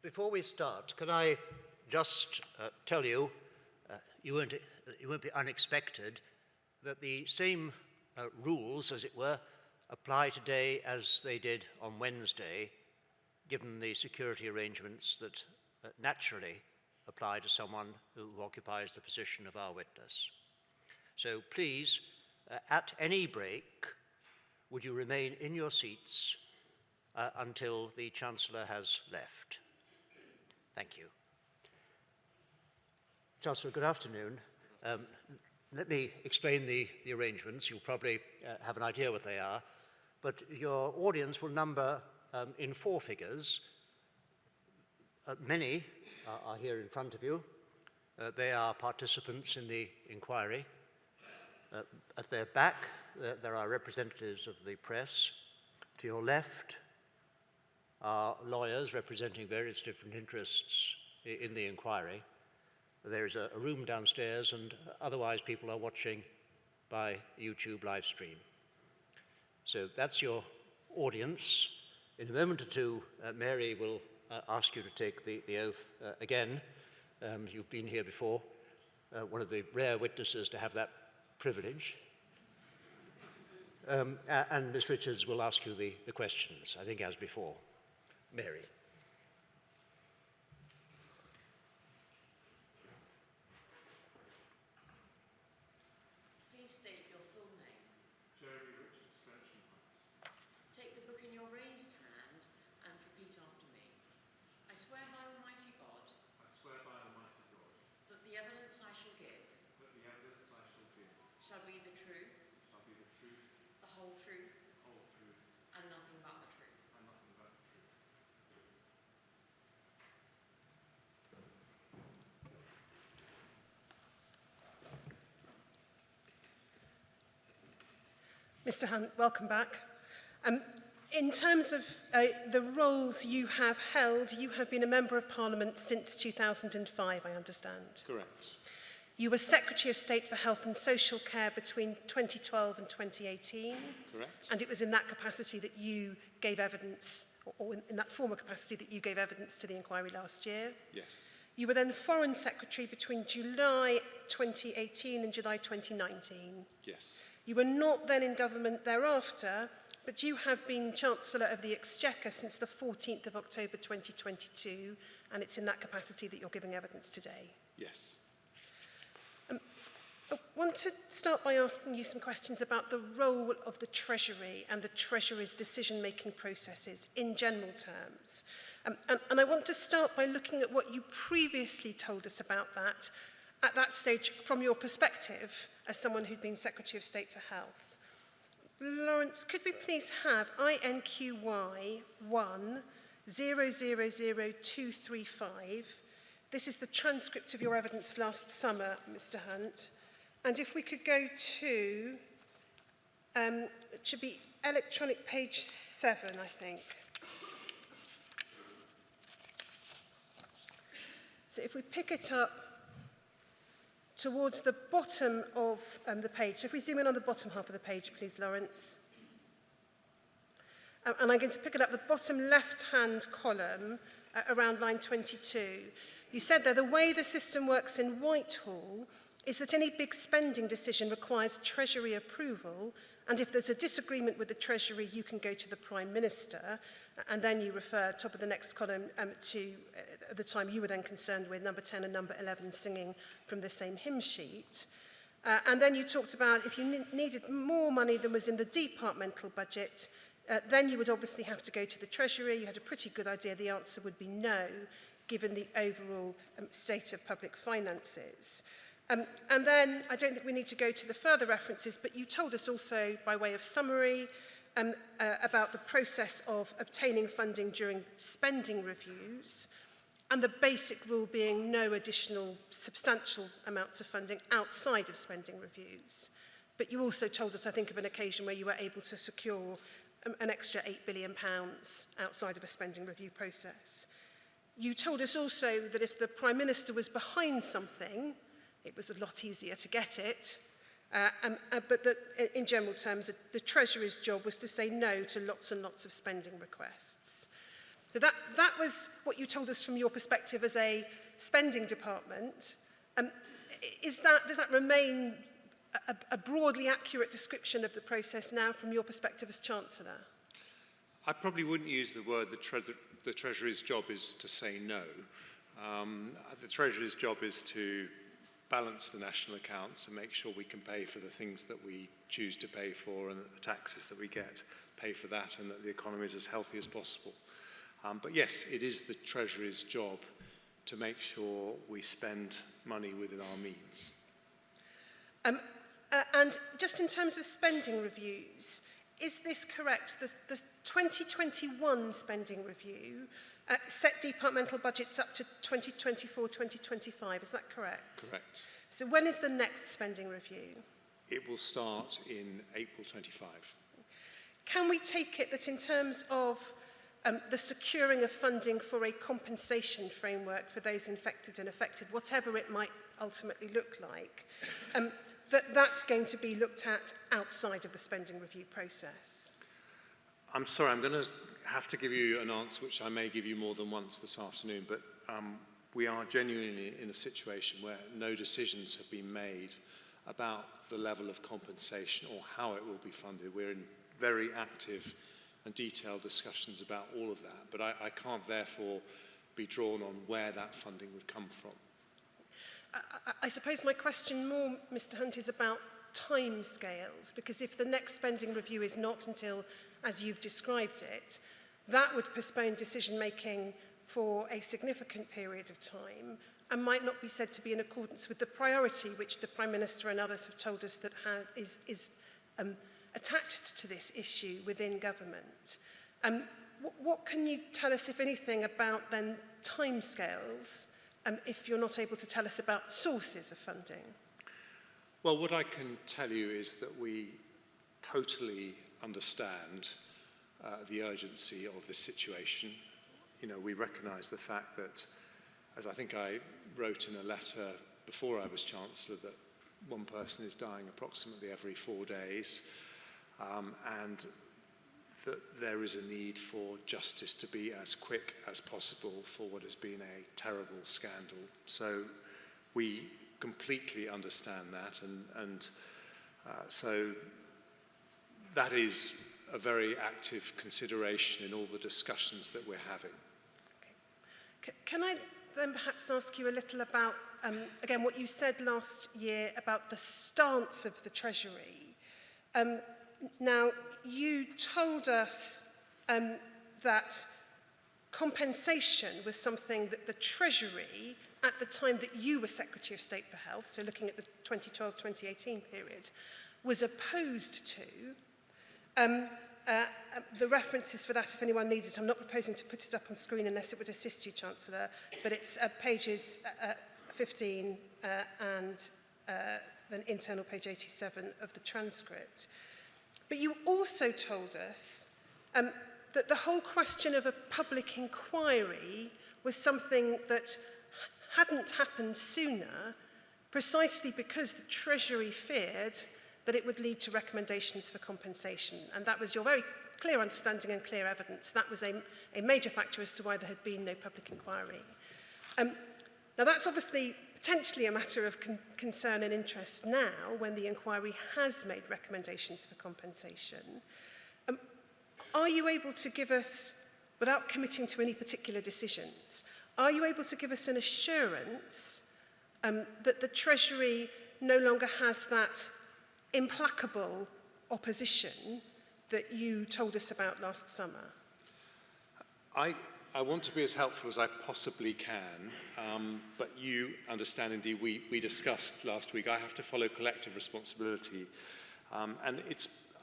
Before we start, can I just tell you, you won't be unexpected, that the same rules, as it were, apply today as they did on Wednesday, given the security arrangements that naturally apply to someone who occupies the position of our witness. So please, at any break, would you remain in your seats until the Chancellor has left? Thank you. Chancellor, good afternoon. Let me explain the arrangements. You'll probably have an idea what they are, but your audience will number in 4 figures. Many are here in front of you. They are participants in the inquiry. At their back, there are representatives of the press. To your left are lawyers representing various different interests in the inquiry. There is a room downstairs, and otherwise people are watching by YouTube live stream. So that's your audience. In a moment or two, Mary will ask you to take the oath again. You've been here before, one of the rare witnesses to have that privilege. And Ms. Richards will ask you the questions, I think, as before. Mary. Please state your full name. Jeremy Richards, French. Take the book in your raised hand and repeat after me. I swear by Almighty God I swear by Almighty God that the evidence I shall give that the evidence I shall give shall be the truth, shall be the truth, the whole truth, the whole truth, and nothing but the truth. and nothing but the truth. Mr. Hunt, welcome back. In terms of the roles you have held, you have been a Member of Parliament since 2005, I understand. Correct. You were Secretary of State for Health and Social Care between 2012 and 2018. Correct. And it was in that capacity that you gave evidence, or in that former capacity that you gave evidence to the inquiry last year. Yes. You were then Foreign Secretary between July 2018 and July 2019. Yes. You were not then in government thereafter, but you have been Chancellor of the Exchequer since the 14th of October 2022, and it's in that capacity that you're giving evidence today. Yes. I want to start by asking you some questions about the role of the Treasury and the Treasury's decision-making processes in general terms. And I want to start by looking at what you previously told us about that, at that stage, from your perspective as someone who'd been Secretary of State for Health. Lawrence, could we please have INQY 1000235? This is the transcript of your evidence last summer, Mr. Hunt. And if we could go to, it should be electronic page 7, I think. So if we pick it up towards the bottom of the page. So if we zoom in on the bottom half of the page, please, Lawrence. And I'm going to pick it up the bottom left-hand column around line 22. You said there, the way the system works in Whitehall is that any big spending decision requires Treasury approval, and if there's a disagreement with the Treasury, you can go to the Prime Minister, and then you refer, top of the next column, to the time you were then concerned with number 10 and number 11 singing from the same hymn sheet. And then you talked about if you needed more money than was in the departmental budget, then you would obviously have to go to the Treasury. You had a pretty good idea the answer would be no, given the overall state of public finances. And then, I don't think we need to go to the further references, but you told us also, by way of summary, about the process of obtaining funding during spending reviews, and the basic rule being no additional substantial amounts of funding outside of spending reviews. But you also told us, I think, of an occasion where you were able to secure an extra £8 billion outside of a spending review process. You told us also that if the Prime Minister was behind something, it was a lot easier to get it, but that in general terms, the Treasury's job was to say no to lots and lots of spending requests. So that was what you told us from your perspective as a spending department. Does that remain a broadly accurate description of the process now from your perspective as Chancellor? I probably wouldn't use the word the Treasury's job is to say no. The Treasury's job is to balance the national accounts and make sure we can pay for the things that we choose to pay for, and that the taxes that we get pay for that, and that the economy is as healthy as possible. But yes, it is the Treasury's job to make sure we spend money within our means. And just in terms of spending reviews, is this correct? The 2021 spending review set departmental budgets up to 2024-2025, is that correct? Correct. So when is the next spending review? It will start in April 25. Can we take it that in terms of the securing of funding for a compensation framework for those infected and affected, whatever it might ultimately look like, that's going to be looked at outside of the spending review process? I'm sorry, I'm going to have to give you an answer which I may give you more than once this afternoon, but we are genuinely in a situation where no decisions have been made about the level of compensation or how it will be funded. We're in very active and detailed discussions about all of that, but I can't therefore be drawn on where that funding would come from. I suppose my question more, Mr Hunt, is about timescales, because if the next spending review is not until, as you've described it, that would postpone decision-making for a significant period of time and might not be said to be in accordance with the priority which the Prime Minister and others have told us that is attached to this issue within government. What can you tell us, if anything, about then timescales, if you're not able to tell us about sources of funding? Well, what I can tell you is that we totally understand the urgency of this situation. You know, we recognise the fact that, as I think I wrote in a letter before I was Chancellor, that one person is dying approximately every 4 days, and that there is a need for justice to be as quick as possible for what has been a terrible scandal. So we completely understand that, and so that is a very active consideration in all the discussions that we're having. Okay. Can I then perhaps ask you a little about, again, what you said last year about the stance of the Treasury? Now, you told us that compensation was something that the Treasury, at the time that you were Secretary of State for Health, so looking at the 2012-2018 period, was opposed to. The references for that, if anyone needs it, I'm not proposing to put it up on screen unless it would assist you, Chancellor, but it's pages 15 and then internal page 87 of the transcript. But you also told us that the whole question of a public inquiry was something that hadn't happened sooner, precisely because the Treasury feared that it would lead to recommendations for compensation. And that was your very clear understanding and clear evidence. That was a major factor as to why there had been no public inquiry. Now, that's obviously potentially a matter of concern and interest now, when the inquiry has made recommendations for compensation. Are you able to give us, without committing to any particular decisions, are you able to give us an assurance that the Treasury no longer has that implacable opposition that you told us about last summer? I want to be as helpful as I possibly can, but you understand, indeed, we discussed last week, I have to follow collective responsibility. And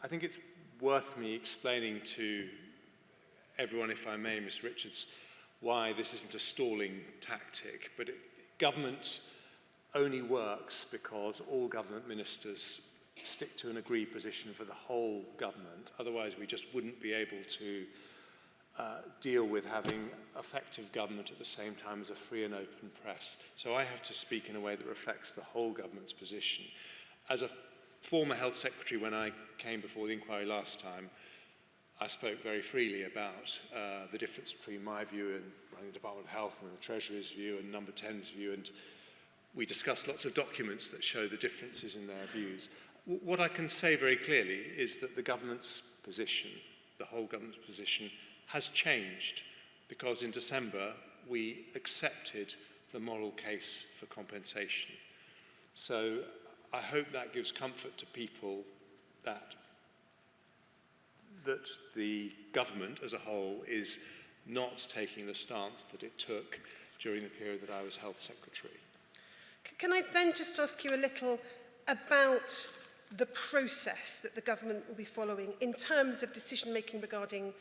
I think it's worth me explaining to everyone, if I may, Ms. Richards, why this isn't a stalling tactic. But government only works because all government ministers stick to an agreed position for the whole government. Otherwise, we just wouldn't be able to deal with having effective government at the same time as a free and open press. So I have to speak in a way that reflects the whole government's position. As a former health secretary, when I came before the inquiry last time, I spoke very freely about the difference between my view and running the Department of Health and the Treasury's view and Number 10's view, and we discussed lots of documents that show the differences in their views. What I can say very clearly is that the government's position, the whole government's position, has changed, because in December we accepted the moral case for compensation. So I hope that gives comfort to people that the government as a whole is not taking the stance that it took during the period that I was Health Secretary. Can I then just ask you a little about the process that the government will be following in terms of decision-making regarding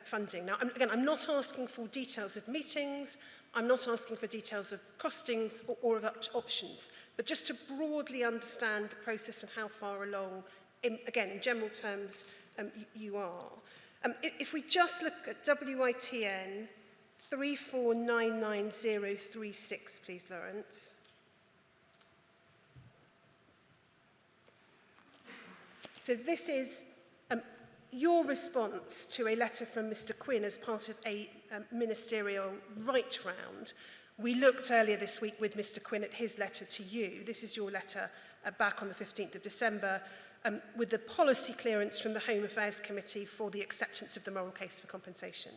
funding? Now, I'm not asking for details of meetings, I'm not asking for details of costings or of options, but just to broadly understand the process and how far along, in general terms, you are. If we just look at WITN 3499036, please, Lawrence. So this is your response to a letter from Mr. Quinn as part of a ministerial right round. We looked earlier this week with Mr. Quinn at his letter to you. This is your letter back on the 15th of December with the policy clearance from the Home Affairs Committee for the acceptance of the moral case for compensation.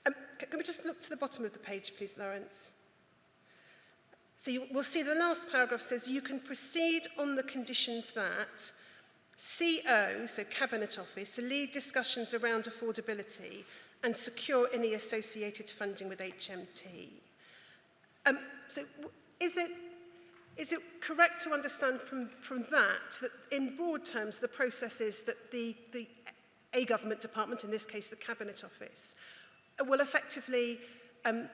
Can we just look to the bottom of the page, please, Lawrence? So we'll see the last paragraph says, you can proceed on the conditions that CO, so Cabinet Office, lead discussions around affordability and secure any associated funding with HMT. So is it correct to understand from that in broad terms the process is that a government department, in this case the Cabinet Office, will effectively, at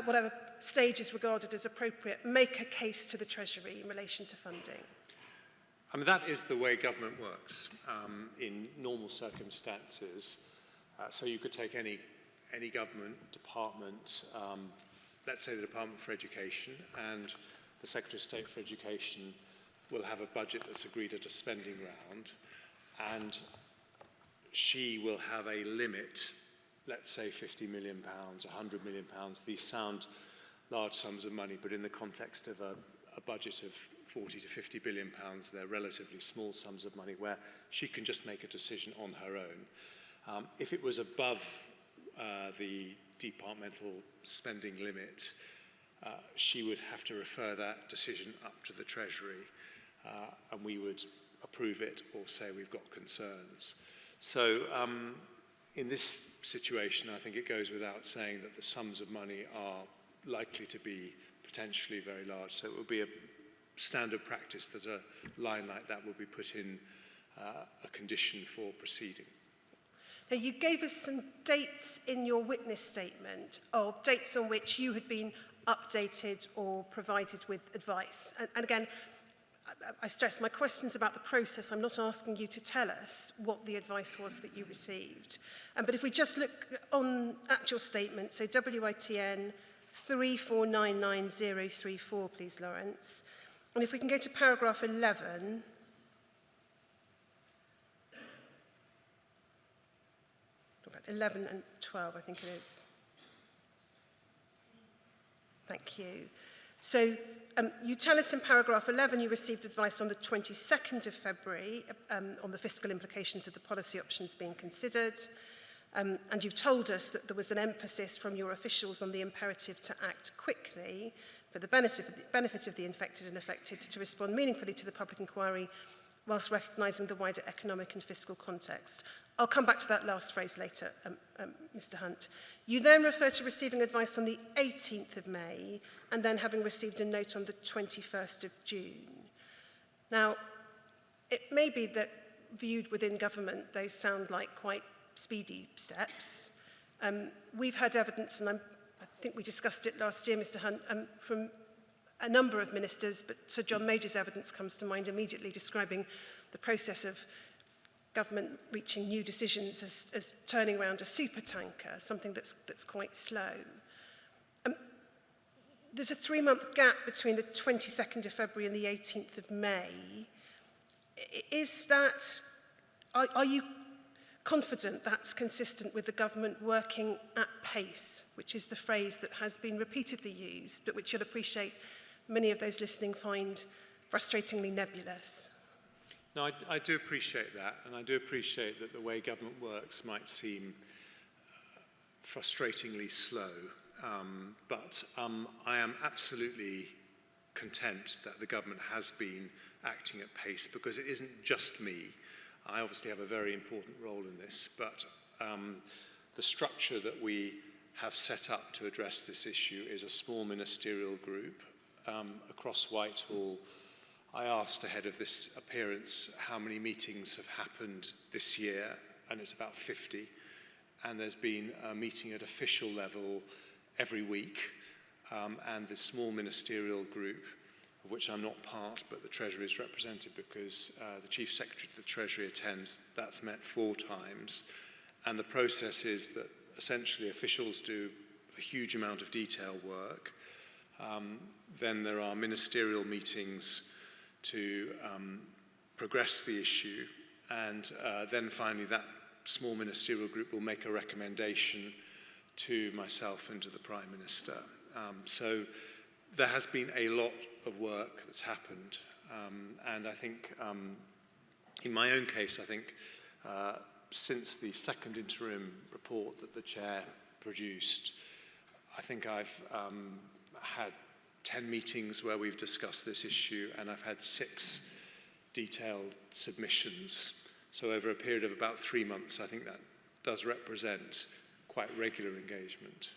whatever stage is regarded as appropriate, make a case to the Treasury in relation to funding? I mean, that is the way government works in normal circumstances. So you could take any government department, let's say the Department for Education, and the Secretary of State for Education will have a budget that's agreed at a spending round, and she will have a limit, let's say £50 million, £100 million. These sound large sums of money, but in the context of a budget of 40 to 50 billion pounds, they're relatively small sums of money where she can just make a decision on her own. If it was above the departmental spending limit, she would have to refer that decision up to the Treasury, and we would approve it or say we've got concerns. So in this situation, I think it goes without saying that the sums of money are likely to be potentially very large. So it would be a standard practice that a line like that would be put in a condition for proceeding. Now, you gave us some dates in your witness statement of dates on which you had been updated or provided with advice. And again, I stress my questions about the process. I'm not asking you to tell us what the advice was that you received. But if we just look at your statement, so WITN 3499034, please, Lawrence. And if we can go to paragraph 11, about 11 and 12, I think it is. Thank you. So you tell us in paragraph 11 you received advice on the 22nd of February on the fiscal implications of the policy options being considered. And you've told us that there was an emphasis from your officials on the imperative to act quickly for the benefit of the infected and affected to respond meaningfully to the public inquiry whilst recognising the wider economic and fiscal context. I'll come back to that last phrase later, Mr. Hunt. You then refer to receiving advice on the 18th of May and then having received a note on the 21st of June. Now, it may be that viewed within government, those sound like quite speedy steps. We've had evidence, and I think we discussed it last year, Mr. Hunt, from a number of ministers, but Sir John Major's evidence comes to mind immediately, describing the process of government reaching new decisions as turning around a supertanker, something that's quite slow. There's a 3-month gap between the 22nd of February and the 18th of May. Is that, are you confident that's consistent with the government working at pace, which is the phrase that has been repeatedly used, but which you'll appreciate many of those listening find frustratingly nebulous. No, I do appreciate that, and I do appreciate that the way government works might seem frustratingly slow, but I am absolutely content that the government has been acting at pace, because it isn't just me. I obviously have a very important role in this, but the structure that we have set up to address this issue is a small ministerial group across Whitehall. I asked ahead of this appearance how many meetings have happened this year, and it's about 50. And there's been a meeting at official level every week, and the small ministerial group, of which I'm not part, but the Treasury is represented because the Chief Secretary of the Treasury attends, that's met 4 times. And the process is that essentially officials do a huge amount of detail work. Then there are ministerial meetings to progress the issue, and then finally that small ministerial group will make a recommendation to myself and to the Prime Minister. So there has been a lot of work that's happened, and I think in my own case, I think since the second interim report that the Chair produced, I think I've had 10 meetings where we've discussed this issue, and I've had 6 detailed submissions. So over a period of about 3 months, I think that does represent quite regular engagement.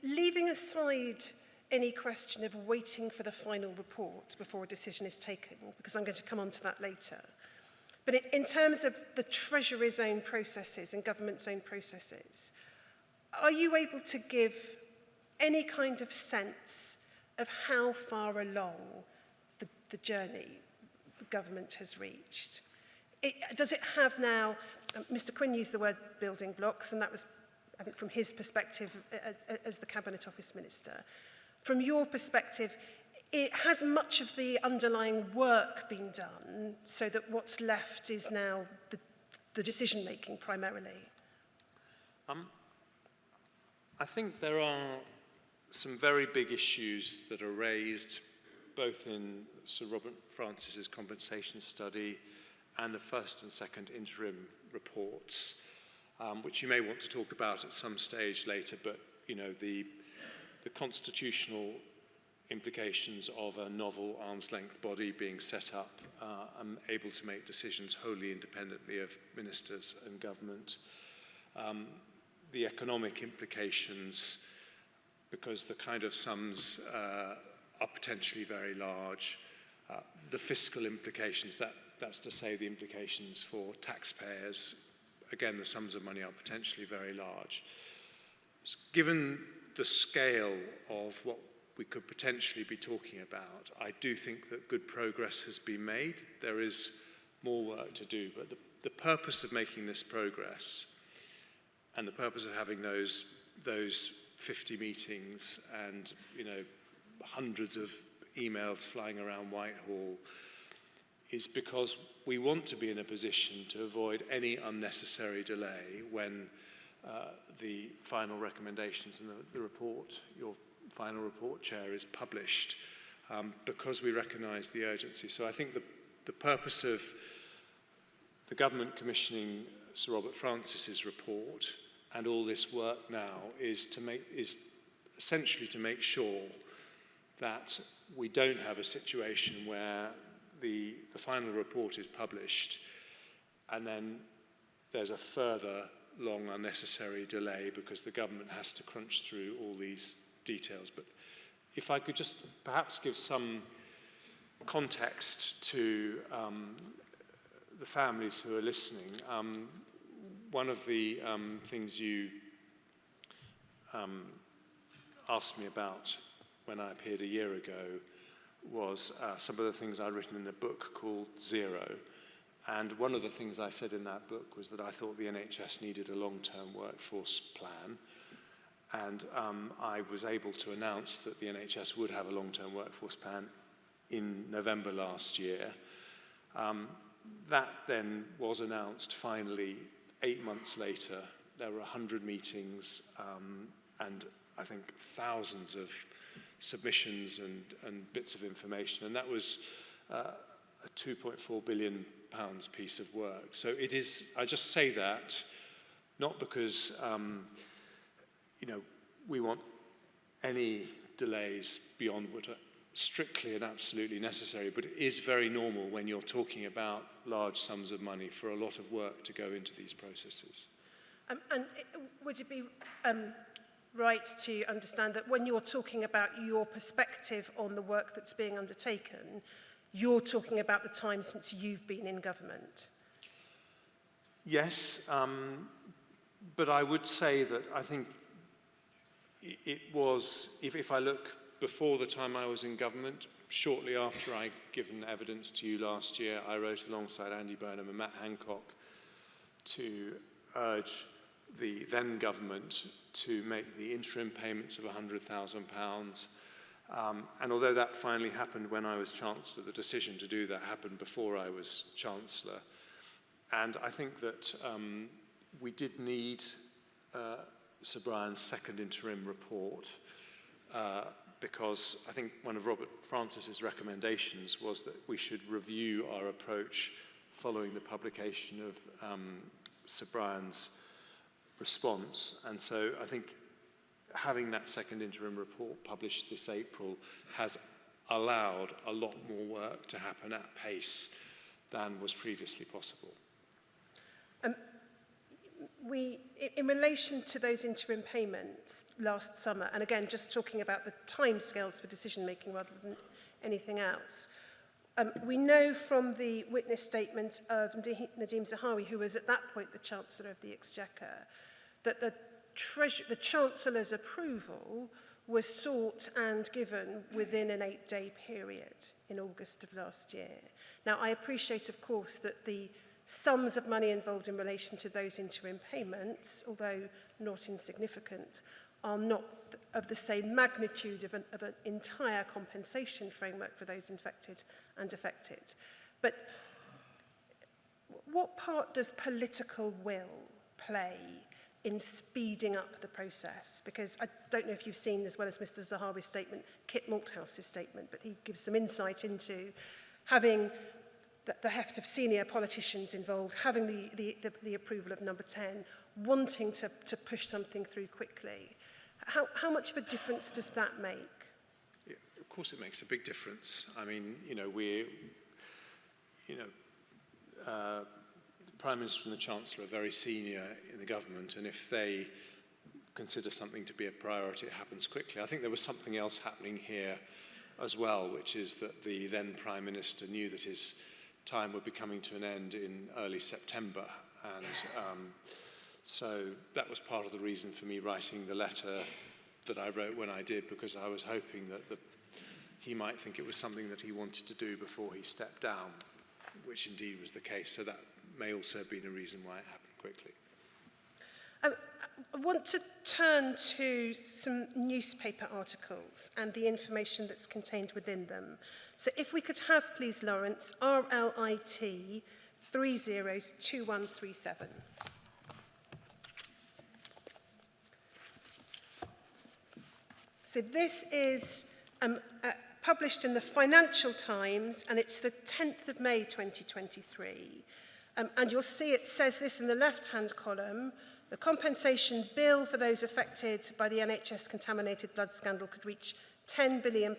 Leaving aside any question of waiting for the final report before a decision is taken, because I'm going to come on to that later, but in terms of the Treasury's own processes and government's own processes, are you able to give any kind of sense of how far along the journey the government has reached? Does it have now, Mr. Quinn used the word building blocks, and that was, I think, from his perspective as the Cabinet Office Minister. From your perspective, it has much of the underlying work been done so that what's left is now the decision-making primarily? I think there are some very big issues that are raised both in Sir Robert Francis's compensation study and the first and second interim reports, which you may want to talk about at some stage later, but you know, the constitutional implications of a novel arm's-length body being set up and able to make decisions wholly independently of ministers and government. The economic implications, because the kind of sums are potentially very large. The fiscal implications, that's to say the implications for taxpayers. Again, the sums of money are potentially very large. Given the scale of what we could potentially be talking about, I do think that good progress has been made. There is more work to do, but the purpose of making this progress and the purpose of having those 50 meetings and, you know, hundreds of emails flying around Whitehall is because we want to be in a position to avoid any unnecessary delay when the final recommendations and the report, your final report, Chair, is published, because we recognise the urgency. So I think the purpose of the government commissioning Sir Robert Francis's report and all this work now is essentially to make sure that we don't have a situation where the final report is published and then there's a further long unnecessary delay because the government has to crunch through all these details. But if I could just perhaps give some context to the families who are listening. One of the things you asked me about when I appeared a year ago was some of the things I'd written in a book called Zero. And one of the things I said in that book was that I thought the NHS needed a long-term workforce plan. And I was able to announce that the NHS would have a long-term workforce plan in November last year. That then was announced finally 8 months later. There were 100 meetings and I think thousands of submissions and bits of information, and that was a £2.4 billion piece of work. So it is, I just say that, not because we want any delays beyond what are strictly and absolutely necessary, but it is very normal when you're talking about large sums of money for a lot of work to go into these processes. Would it be right to understand that when you're talking about your perspective on the work that's being undertaken, you're talking about the time since you've been in government? Yes, but I would say that I think it was, if I look before the time I was in government, shortly after I'd given evidence to you last year, I wrote alongside Andy Burnham and Matt Hancock to urge the then government to make the interim payments of £100,000. And although that finally happened when I was Chancellor, the decision to do that happened before I was Chancellor. And I think that we did need Sir Brian's second interim report because I think one of Robert Francis's recommendations was that we should review our approach following the publication of Sir Brian's response. And so I think having that second interim report published this April has allowed a lot more work to happen at pace than was previously possible. In relation to those interim payments last summer, and again, just talking about the timescales for decision-making rather than anything else, we know from the witness statement of Nadeem Zahawi, who was at that point the Chancellor of the Exchequer, that the Chancellor's approval was sought and given within an 8-day period in August of last year. Now, I appreciate, of course, that the sums of money involved in relation to those interim payments, although not insignificant, are not of the same magnitude of an entire compensation framework for those infected and affected. But what part does political will play in speeding up the process? Because I don't know if you've seen, as well as Mr. Zahawi's statement, Kit Malthouse's statement, but he gives some insight into having the heft of senior politicians involved, having the approval of number 10, wanting to push something through quickly. How much of a difference does that make? Yeah, of course it makes a big difference. I mean, the Prime Minister and the Chancellor are very senior in the government, and if they consider something to be a priority, it happens quickly. I think there was something else happening here as well, which is that the then Prime Minister knew that his time would be coming to an end in early September, and so that was part of the reason for me writing the letter that I wrote when I did, because I was hoping that he might think it was something that he wanted to do before he stepped down, which indeed was the case. So that may also have been a reason why it happened quickly. I want to turn to some newspaper articles and the information that's contained within them. So if we could have, please, Lawrence, RLIT 302137. So this is published in the Financial Times, and it's the 10th of May 2023. And you'll see it says this in the left-hand column: the compensation bill for those affected by the NHS contaminated blood scandal could reach £10 billion,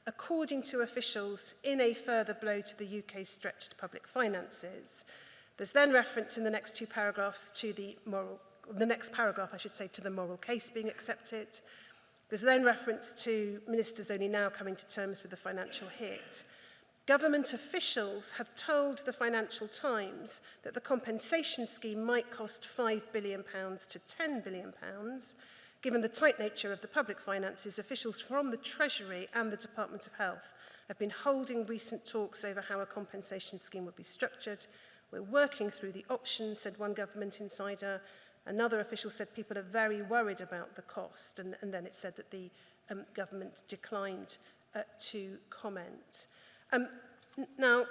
according to officials, in a further blow to the UK's stretched public finances. There's then reference in the next two paragraphs to the next paragraph, I should say, to the moral case being accepted. There's then reference to ministers only now coming to terms with the financial hit. Government officials have told the Financial Times that the compensation scheme might cost £5 billion to £10 billion. Given the tight nature of the public finances, officials from the Treasury and the Department of Health have been holding recent talks over how a compensation scheme would be structured. We're working through the options, said one government insider. Another official said people are very worried about the cost, and then it said that the government declined to comment. Now,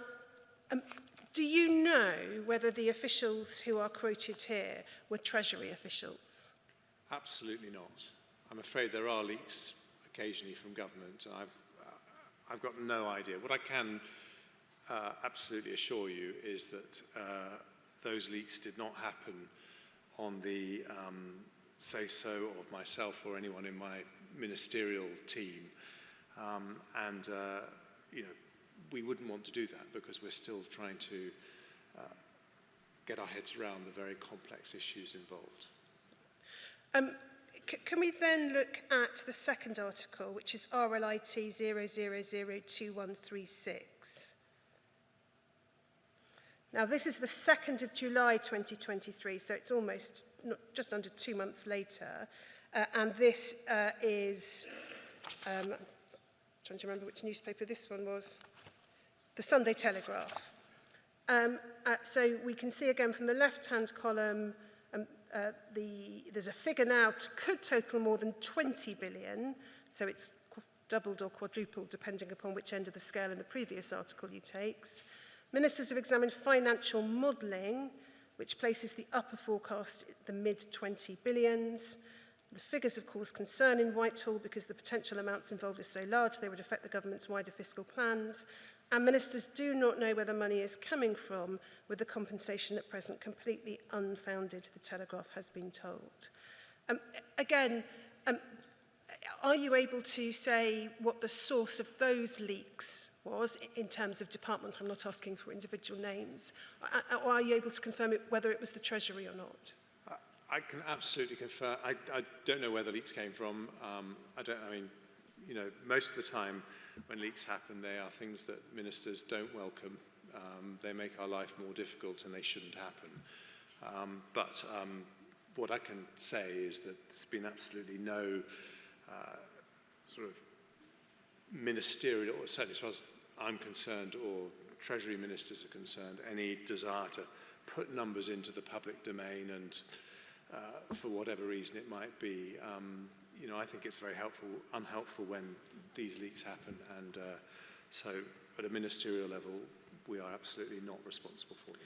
Do you know whether the officials who are quoted here were Treasury officials? Absolutely not. I'm afraid there are leaks occasionally from government. I've got no idea. What I can absolutely assure you is that those leaks did not happen on the say-so of myself or anyone in my ministerial team. You know, we wouldn't want to do that because we're still trying to get our heads around the very complex issues involved. Can we then look at the second article, which is RLIT 0002136? Now, this is the 2nd of July 2023, so it's almost just under 2 months later. And this is, trying to remember which newspaper this one was, the Sunday Telegraph. So we can see again from the left-hand column, there's a figure now could total more than 20 billion, so it's doubled or quadrupled depending upon which end of the scale in the previous article you takes. Ministers have examined financial modelling, which places the upper forecast at the mid-20 billions. The figures, of course, concern in Whitehall because the potential amounts involved are so large they would affect the government's wider fiscal plans. And ministers do not know where the money is coming from, with the compensation at present completely unfounded, the Telegraph has been told. Are you able to say what the source of those leaks was in terms of department? I'm not asking for individual names. Or are you able to confirm whether it was the Treasury or not? I can absolutely confirm. I don't know where the leaks came from. Most of the time when leaks happen, they are things that ministers don't welcome. They make our life more difficult and they shouldn't happen. But what I can say is that there's been absolutely no sort of ministerial, or certainly as far as I'm concerned or Treasury ministers are concerned, any desire to put numbers into the public domain and for whatever reason it might be. I think it's very unhelpful when these leaks happen, and so at a ministerial level, we are absolutely not responsible for them.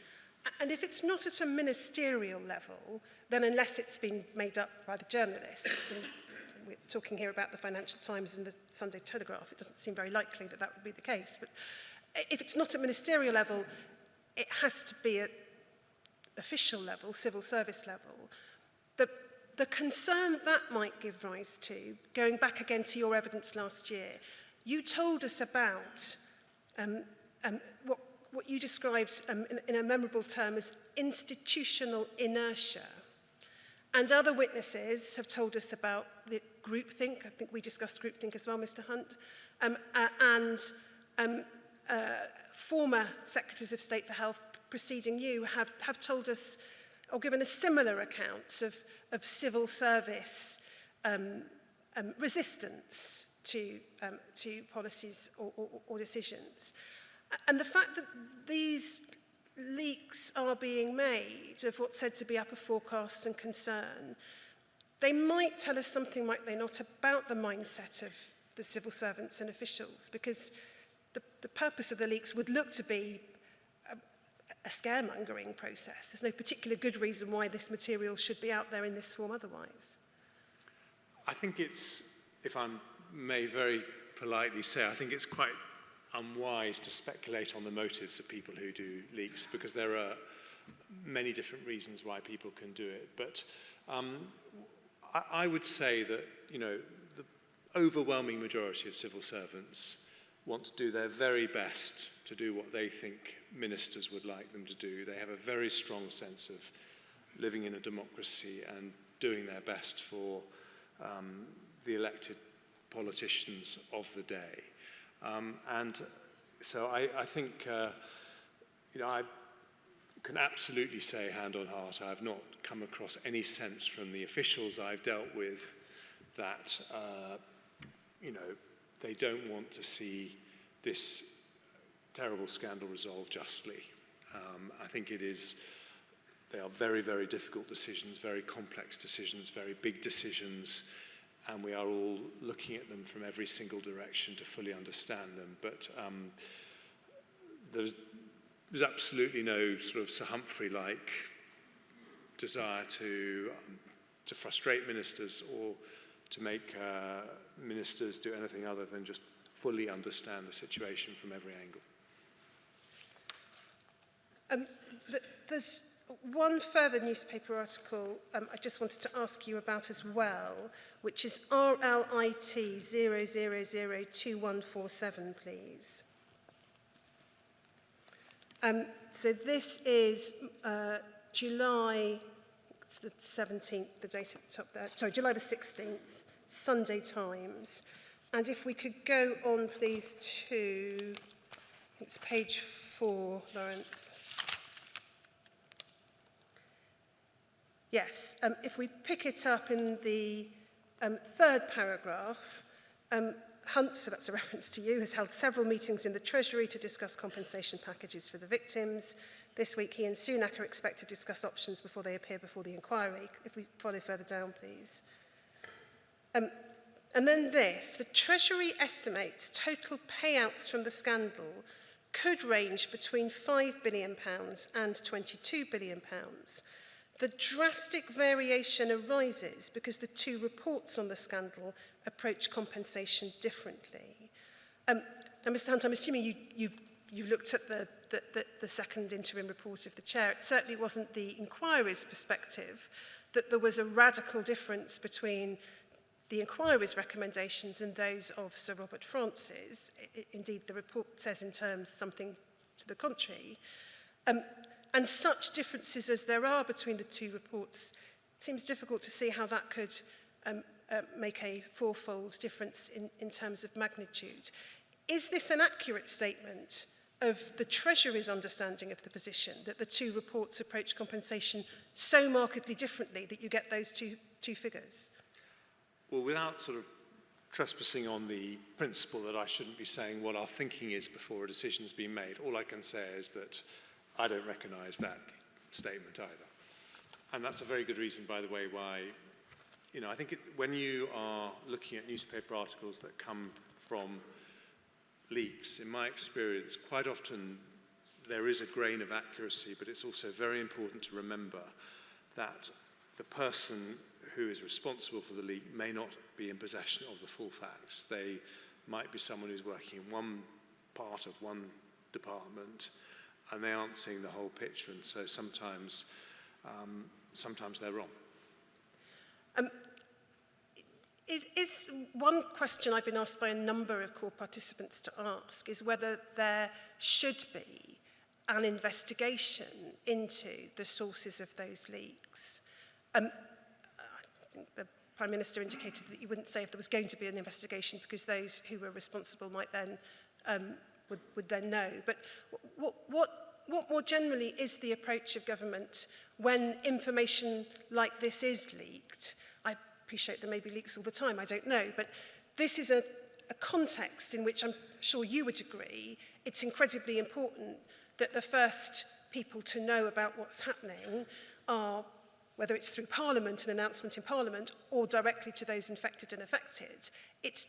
And if it's not at a ministerial level, then unless it's been made up by the journalists, and we're talking here about the Financial Times and the Sunday Telegraph, it doesn't seem very likely that that would be the case, but if it's not at ministerial level, it has to be at official level, civil service level. The concern that might give rise to, going back again to your evidence last year, you told us about what you described in a memorable term as institutional inertia. And other witnesses have told us about the groupthink. I think we discussed groupthink as well, Mr. Hunt. Former Secretaries of State for Health preceding you have told us or given us similar accounts of civil service resistance to policies or decisions. And the fact that these leaks are being made of what's said to be upper forecasts and concern, they might tell us something, might they not, about the mindset of the civil servants and officials, because the purpose of the leaks would look to be a scaremongering process. There's no particular good reason why this material should be out there in this form otherwise. I think it's, if I may very politely say, I think it's quite unwise to speculate on the motives of people who do leaks, because there are many different reasons why people can do it. But I would say that, the overwhelming majority of civil servants want to do their very best to do what they think ministers would like them to do. They have a very strong sense of living in a democracy and doing their best for the elected politicians of the day. And so I think, I can absolutely say, hand on heart, I have not come across any sense from the officials I've dealt with that, they don't want to see this terrible scandal resolved justly. I think they are very, very difficult decisions, very complex decisions, very big decisions, and we are all looking at them from every single direction to fully understand them. But there's absolutely no sort of Sir Humphrey-like desire to frustrate ministers or to make ministers do anything other than just fully understand the situation from every angle. There's one further newspaper article I just wanted to ask you about as well, which is RLIT 0002147, please. So this is July, it's the 17th, the date at the top there, sorry, July the 16th, Sunday Times. And if we could go on, please, to, it's page 4, Lawrence. Yes, if we pick it up in the third paragraph, Hunt, so that's a reference to you, has held several meetings in the Treasury to discuss compensation packages for the victims. This week, he and Sunak are expected to discuss options before they appear before the inquiry. If we follow further down, please. And then this, the Treasury estimates total payouts from the scandal could range between £5 billion and £22 billion. The drastic variation arises because the two reports on the scandal approach compensation differently. And Mr Hunt, I'm assuming you looked at the second interim report of the chair. It certainly wasn't the inquiry's perspective that there was a radical difference between the inquiry's recommendations and those of Sir Robert Francis. Indeed, the report says in terms something to the contrary. And such differences as there are between the two reports, it seems difficult to see how that could make a fourfold difference in terms of magnitude. Is this an accurate statement of the Treasury's understanding of the position, that the two reports approach compensation so markedly differently that you get those two figures? Well, without sort of trespassing on the principle that I shouldn't be saying what our thinking is before a decision's been made, all I can say is that I don't recognise that statement either. And that's a very good reason, by the way, why, I think when you are looking at newspaper articles that come from leaks, in my experience, quite often there is a grain of accuracy, but it's also very important to remember that the person who is responsible for the leak may not be in possession of the full facts. They might be someone who's working in one part of one department, and they aren't seeing the whole picture, and so sometimes they're wrong. Is one question I've been asked by a number of core participants to ask is whether there should be an investigation into the sources of those leaks. I think the Prime Minister indicated that you wouldn't say if there was going to be an investigation because those who were responsible might then would then know. But what more generally is the approach of government when information like this is leaked? I appreciate there may be leaks all the time, I don't know, but this is a context in which I'm sure you would agree it's incredibly important that the first people to know about what's happening are, whether it's through Parliament, an announcement in Parliament, or directly to those infected and affected.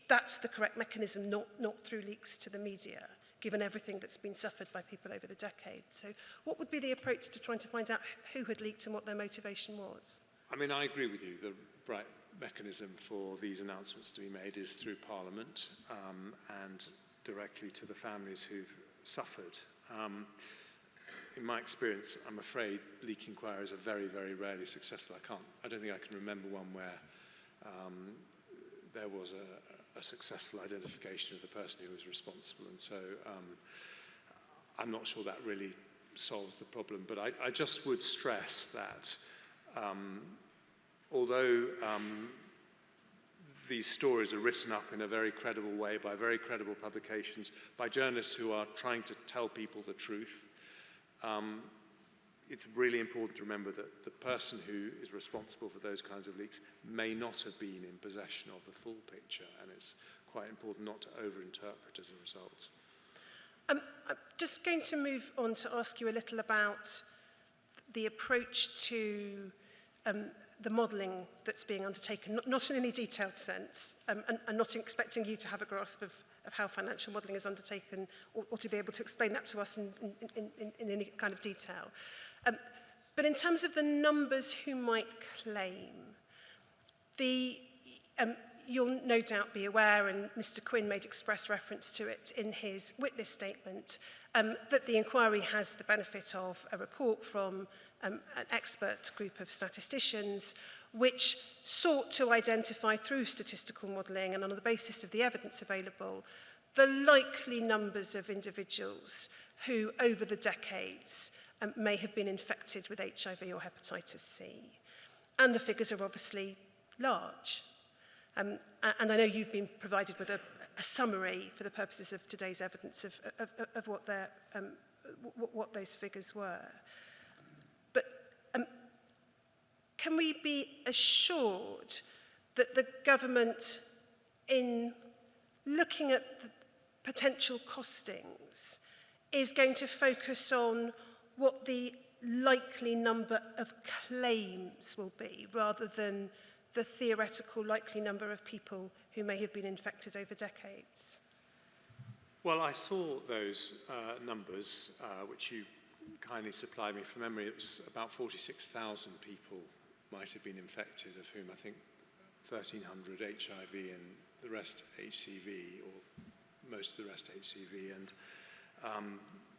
That's the correct mechanism, not through leaks to the media, given everything that's been suffered by people over the decades. So what would be the approach to trying to find out who had leaked and what their motivation was? I mean, I agree with you. The right mechanism for these announcements to be made is through Parliament and directly to the families who've suffered. In my experience, I'm afraid leak inquiries are very, very rarely successful. I don't think I can remember one where there was a successful identification of the person who was responsible, and so I'm not sure that really solves the problem. But I just would stress that although these stories are written up in a very credible way by very credible publications, by journalists who are trying to tell people the truth, it's really important to remember that the person who is responsible for those kinds of leaks may not have been in possession of the full picture, and it's quite important not to overinterpret as a result. I'm just going to move on to ask you a little about the approach to the modelling that's being undertaken, not in any detailed sense, and not expecting you to have a grasp of how financial modelling is undertaken, or to be able to explain that to us in any kind of detail. But in terms of the numbers who might claim, you'll no doubt be aware, and Mr Quinn made express reference to it in his witness statement, that the inquiry has the benefit of a report from an expert group of statisticians which sought to identify through statistical modelling and on the basis of the evidence available the likely numbers of individuals who over the decades may have been infected with HIV or hepatitis C. And the figures are obviously large. And I know you've been provided with a summary for the purposes of today's evidence of what those figures were. But can we be assured that the government, in looking at the potential costings, is going to focus on what the likely number of claims will be, rather than the theoretical likely number of people who may have been infected over decades? Well, I saw those numbers, which you kindly supplied me from memory. It was about 46,000 people might have been infected, of whom I think 1,300 HIV and the rest HCV, or most of the rest HCV. And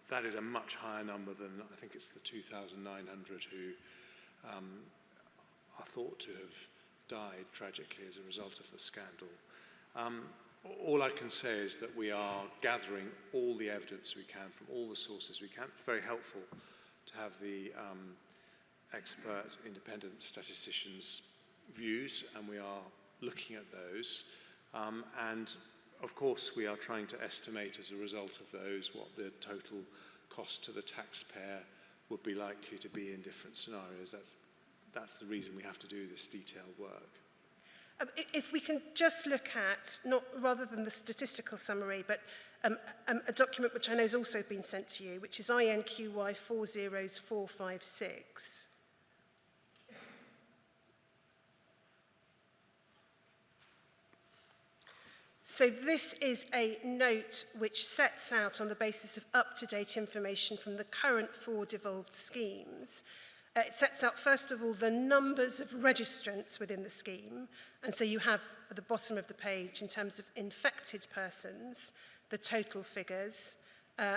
that is a much higher number than, I think it's the 2,900 who are thought to have died tragically as a result of the scandal. All I can say is that we are gathering all the evidence we can from all the sources we can. It's very helpful to have the expert independent statisticians' views, and we are looking at those. And of course, we are trying to estimate as a result of those what the total cost to the taxpayer would be likely to be in different scenarios. That's the reason we have to do this detailed work. If we can just look at, not rather than the statistical summary, but a document which I know has also been sent to you, which is INQY 40456. So this is a note which sets out, on the basis of up-to-date information from the current 4 devolved schemes, it sets out, first of all, the numbers of registrants within the scheme. And so you have, at the bottom of the page, in terms of infected persons, the total figures,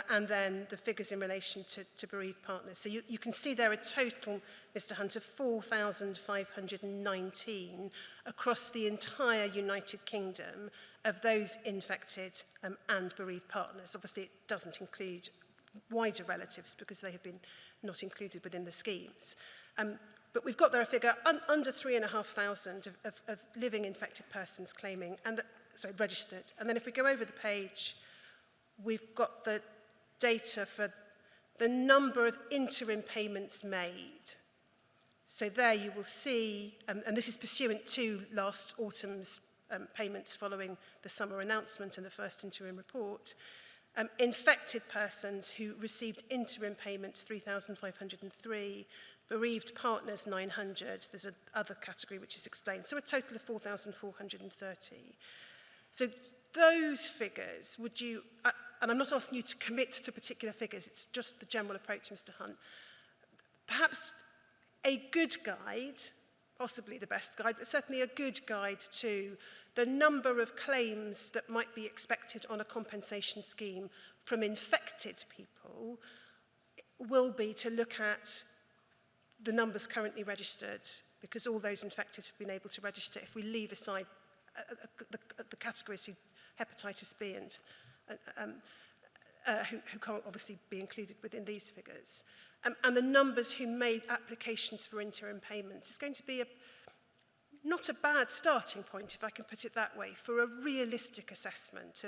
and then the figures in relation to bereaved partners. So you can see there a total, Mr Hunt, of 4,519 across the entire United Kingdom of those infected and bereaved partners. Obviously, it doesn't include wider relatives because they have been not included within the schemes. But we've got there a figure under 3,500 of living infected persons claiming, registered. And then if we go over the page, we've got the data for the number of interim payments made. So there you will see, and this is pursuant to last autumn's payments following the summer announcement and the first interim report. Infected persons who received interim payments, 3,503, bereaved partners, 900. There's another category which is explained. So a total of 4,430. So those figures, would you, and I'm not asking you to commit to particular figures, it's just the general approach, Mr Hunt. Perhaps a good guide, possibly the best guide, but certainly a good guide to the number of claims that might be expected on a compensation scheme from infected people will be to look at the numbers currently registered, because all those infected have been able to register if we leave aside the categories who hepatitis B and who can't obviously be included within these figures. And the numbers who made applications for interim payments is going to be not a bad starting point, if I can put it that way, for a realistic assessment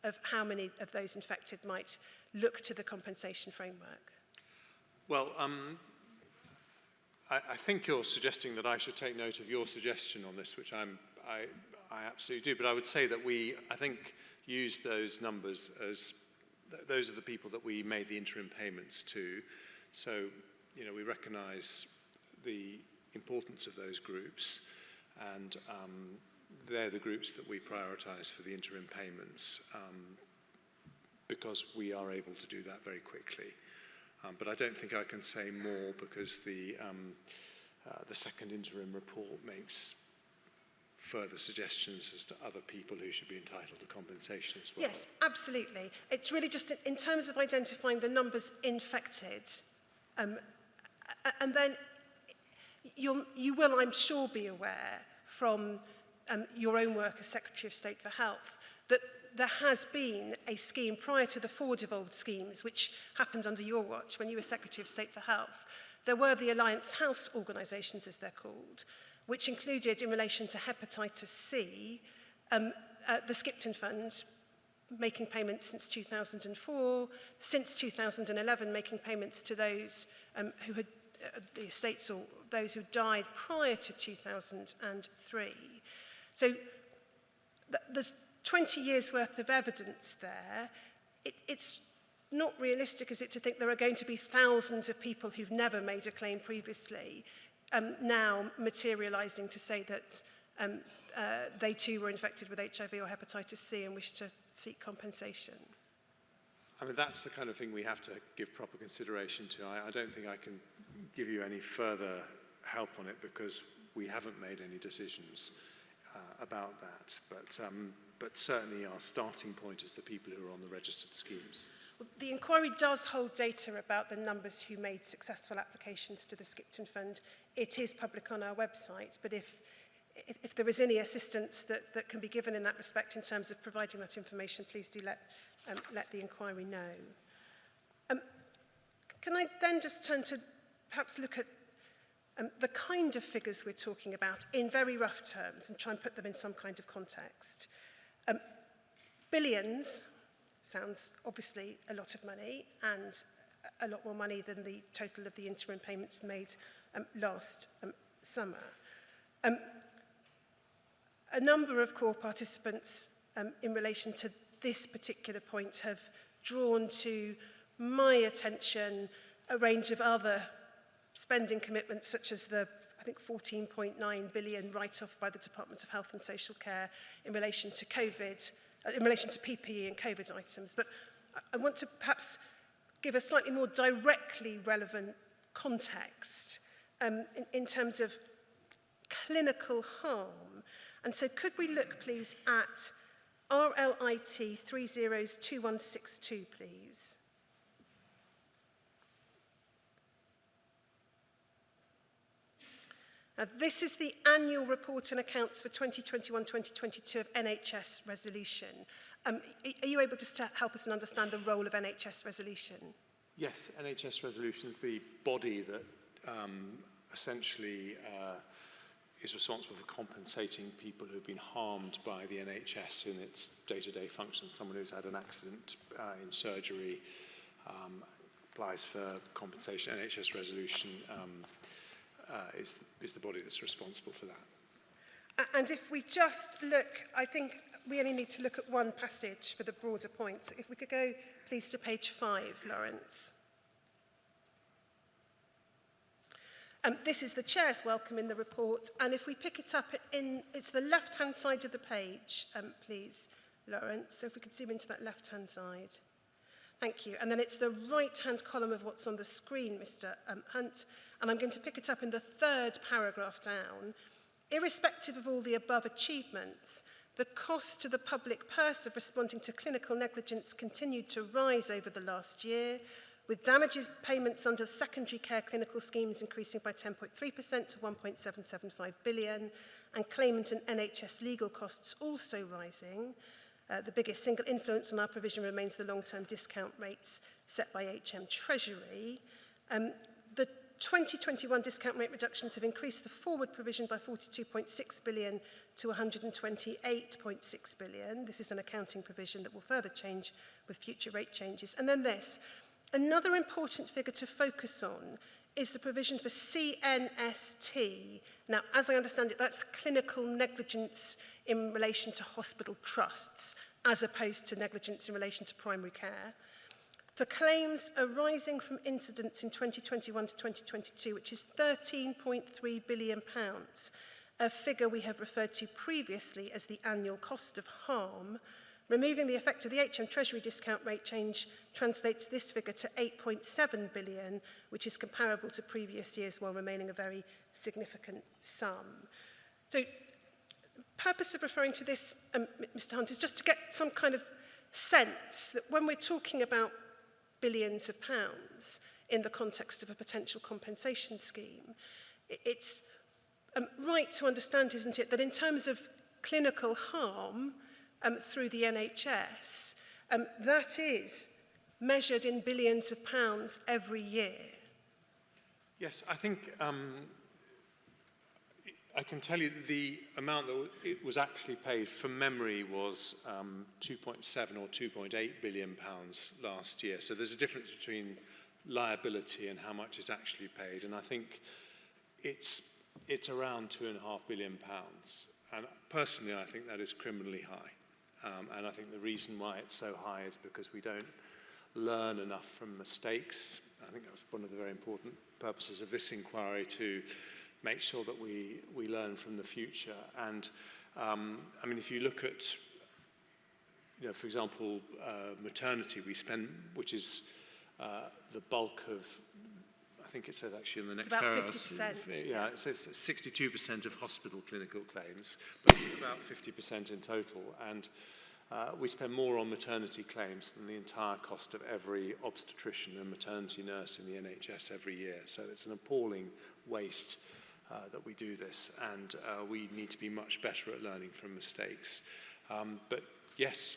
of how many of those infected might look to the compensation framework. Well, I think you're suggesting that I should take note of your suggestion on this, which I absolutely do. But I would say that I think, used those numbers as those are the people that we made the interim payments to. So, we recognise the importance of those groups, and they're the groups that we prioritise for the interim payments because we are able to do that very quickly. But I don't think I can say more because the second interim report makes further suggestions as to other people who should be entitled to compensation as well. Yes, absolutely. It's really just in terms of identifying the numbers infected, and then you will, I'm sure, be aware from your own work as Secretary of State for Health that there has been a scheme prior to the four devolved schemes, which happened under your watch when you were Secretary of State for Health. There were the Alliance House organisations, as they're called, which included, in relation to hepatitis C, the Skipton Fund, making payments since 2004, since 2011 making payments to those who had, the estates or those who died prior to 2003. So there's 20 years worth of evidence there. It's not realistic, is it, to think there are going to be thousands of people who've never made a claim previously now materialising to say that they too were infected with HIV or hepatitis C and wish to seek compensation? I mean, that's the kind of thing we have to give proper consideration to. I don't think I can give you any further help on it because we haven't made any decisions about that. But certainly our starting point is the people who are on the registered schemes. Well, the inquiry does hold data about the numbers who made successful applications to the Skipton Fund. It is public on our website, but if there is any assistance that can be given in that respect in terms of providing that information, please do let the inquiry know. Can I then just turn to perhaps look at the kind of figures we're talking about in very rough terms and try and put them in some kind of context. Billions sounds obviously a lot of money and a lot more money than the total of the interim payments made last summer. A number of core participants in relation to this particular point have drawn to my attention a range of other spending commitments, such as the, I think, 14.9 billion write-off by the Department of Health and Social Care in relation to COVID, in relation to PPE and COVID items. But I want to perhaps give a slightly more directly relevant context in terms of clinical harm. And so could we look, please, at RLIT 302162, please? Now, this is the annual report and accounts for 2021-2022 of NHS Resolution. Are you able just to help us and understand the role of NHS Resolution? Yes, NHS Resolution is the body that essentially is responsible for compensating people who've been harmed by the NHS in its day-to-day functions. Someone who's had an accident in surgery applies for compensation. NHS Resolution is the body that's responsible for that. And if we just look, I think we only need to look at one passage for the broader point. If we could go, please, to page 5, Lawrence. This is the chair's welcome in the report, and if we pick it up it's the left-hand side of the page, please, Lawrence. So if we could zoom into that left-hand side. Thank you. And then it's the right-hand column of what's on the screen, Mr. Hunt, and I'm going to pick it up in the third paragraph down. Irrespective of all the above achievements, the cost to the public purse of responding to clinical negligence continued to rise over the last year, with damages payments under secondary care clinical schemes increasing by 10.3% to 1.775 billion, and claimant and NHS legal costs also rising. The biggest single influence on our provision remains the long-term discount rates set by HM Treasury. The 2021 discount rate reductions have increased the forward provision by 42.6 billion to 128.6 billion. This is an accounting provision that will further change with future rate changes. And then this. Another important figure to focus on is the provision for CNST. Now, as I understand it, that's clinical negligence in relation to hospital trusts, as opposed to negligence in relation to primary care. For claims arising from incidents in 2021 to 2022, which is £13.3 billion, a figure we have referred to previously as the annual cost of harm. Removing the effect of the HM Treasury discount rate change translates this figure to 8.7 billion, which is comparable to previous years while remaining a very significant sum. So the purpose of referring to this, Mr. Hunt, is just to get some kind of sense that when we're talking about billions of pounds in the context of a potential compensation scheme, it's right to understand, isn't it, that in terms of clinical harm through the NHS, that is measured in billions of pounds every year. Yes, I think I can tell you the amount that it was actually paid from memory was 2.7 or 2.8 billion pounds last year. So there's a difference between liability and how much is actually paid. And I think it's around 2.5 billion pounds. And personally, I think that is criminally high. And I think the reason why it's so high is because we don't learn enough from mistakes. I think that's one of the very important purposes of this inquiry, to make sure that we learn from the future. And I mean, if you look at, for example, maternity, we spend, which is the bulk of, I think it says actually in the next paragraph. It's about 50%. Yeah, it says 62% of hospital clinical claims, but about 50% in total. And we spend more on maternity claims than the entire cost of every obstetrician and maternity nurse in the NHS every year. So it's an appalling waste that we do this, and we need to be much better at learning from mistakes. But yes,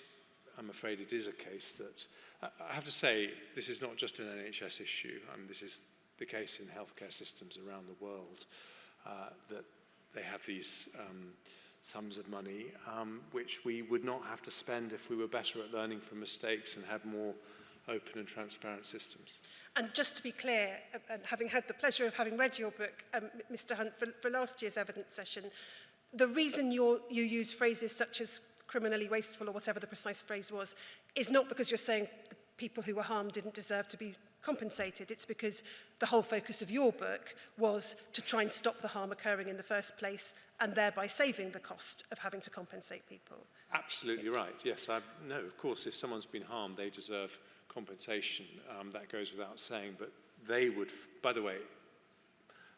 I'm afraid it is a case that, I have to say, this is not just an NHS issue. This is the case in healthcare systems around the world, that they have these sums of money, which we would not have to spend if we were better at learning from mistakes and had more open and transparent systems. And just to be clear, and having had the pleasure of having read your book, Mr. Hunt, for last year's evidence session, the reason you use phrases such as criminally wasteful, or whatever the precise phrase was, is not because you're saying the people who were harmed didn't deserve to be compensated. It's because the whole focus of your book was to try and stop the harm occurring in the first place, and thereby saving the cost of having to compensate people. Absolutely right. Yes, no, of course, if someone's been harmed, they deserve compensation. That goes without saying, but they would, by the way,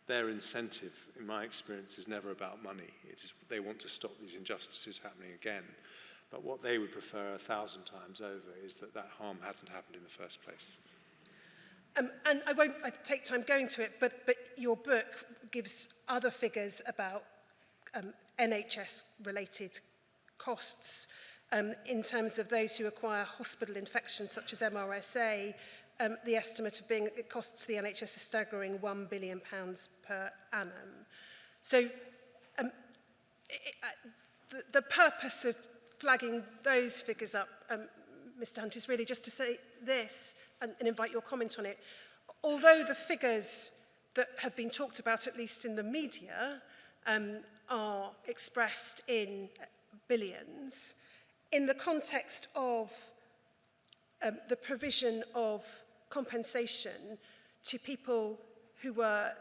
their incentive, in my experience, is never about money. It is, they want to stop these injustices happening again. But what they would prefer 1,000 times over is that that harm hadn't happened in the first place. And I won't take time going to it, but your book gives other figures about NHS-related costs in terms of those who acquire hospital infections such as MRSA. The estimate of being it costs the NHS a staggering £1 billion per annum. So the purpose of flagging those figures up, Mr. Hunt, is really just to say this and invite your comment on it. Although the figures that have been talked about, at least in the media, are expressed in billions, in the context of the provision of compensation to people who were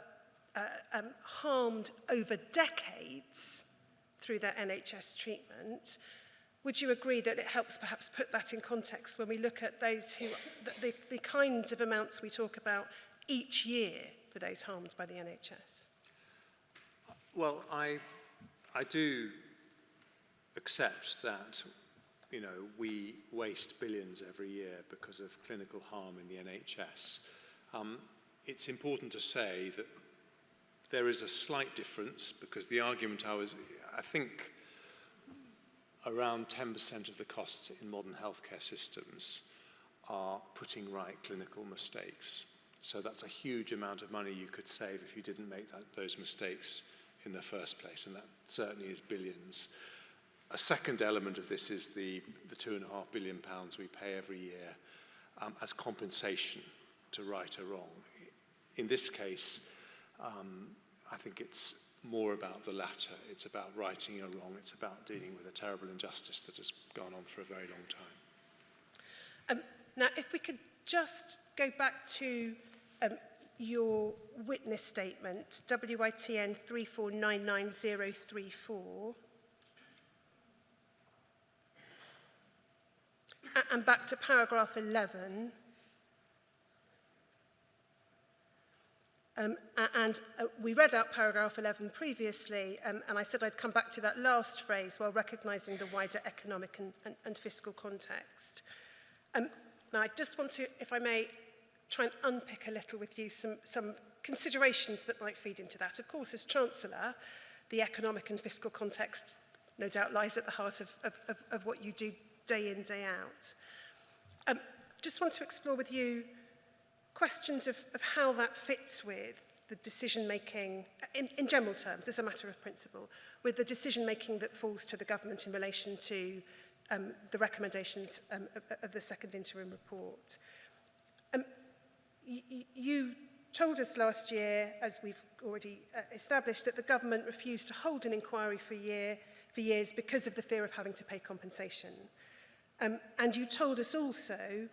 harmed over decades through their NHS treatment, would you agree that it helps perhaps put that in context when we look at those who, the kinds of amounts we talk about each year for those harmed by the NHS? Well, I do accept that, we waste billions every year because of clinical harm in the NHS. It's important to say that there is a slight difference, because the argument I think around 10% of the costs in modern healthcare systems are putting right clinical mistakes. So that's a huge amount of money you could save if you didn't make those mistakes in the first place, and that certainly is billions. A second element of this is the £2.5 billion we pay every year as compensation to right a wrong. In this case, I think it's more about the latter. It's about righting a wrong. It's about dealing with a terrible injustice that has gone on for a very long time. Now, if we could just go back to your witness statement, WITN 3499034, and back to paragraph 11, we read out paragraph 11 previously, and I said I'd come back to that last phrase while recognising the wider economic and fiscal context. Now, I just want to, if I may, try and unpick a little with you some considerations that might feed into that. Of course, as Chancellor, the economic and fiscal context no doubt lies at the heart of what you do day in, day out. Just want to explore with you questions of how that fits with the decision-making, in general terms, as a matter of principle, with the decision-making that falls to the government in relation to the recommendations of the second interim report. You told us last year, as we've already established, that the government refused to hold an inquiry for years because of the fear of having to pay compensation. And you told us also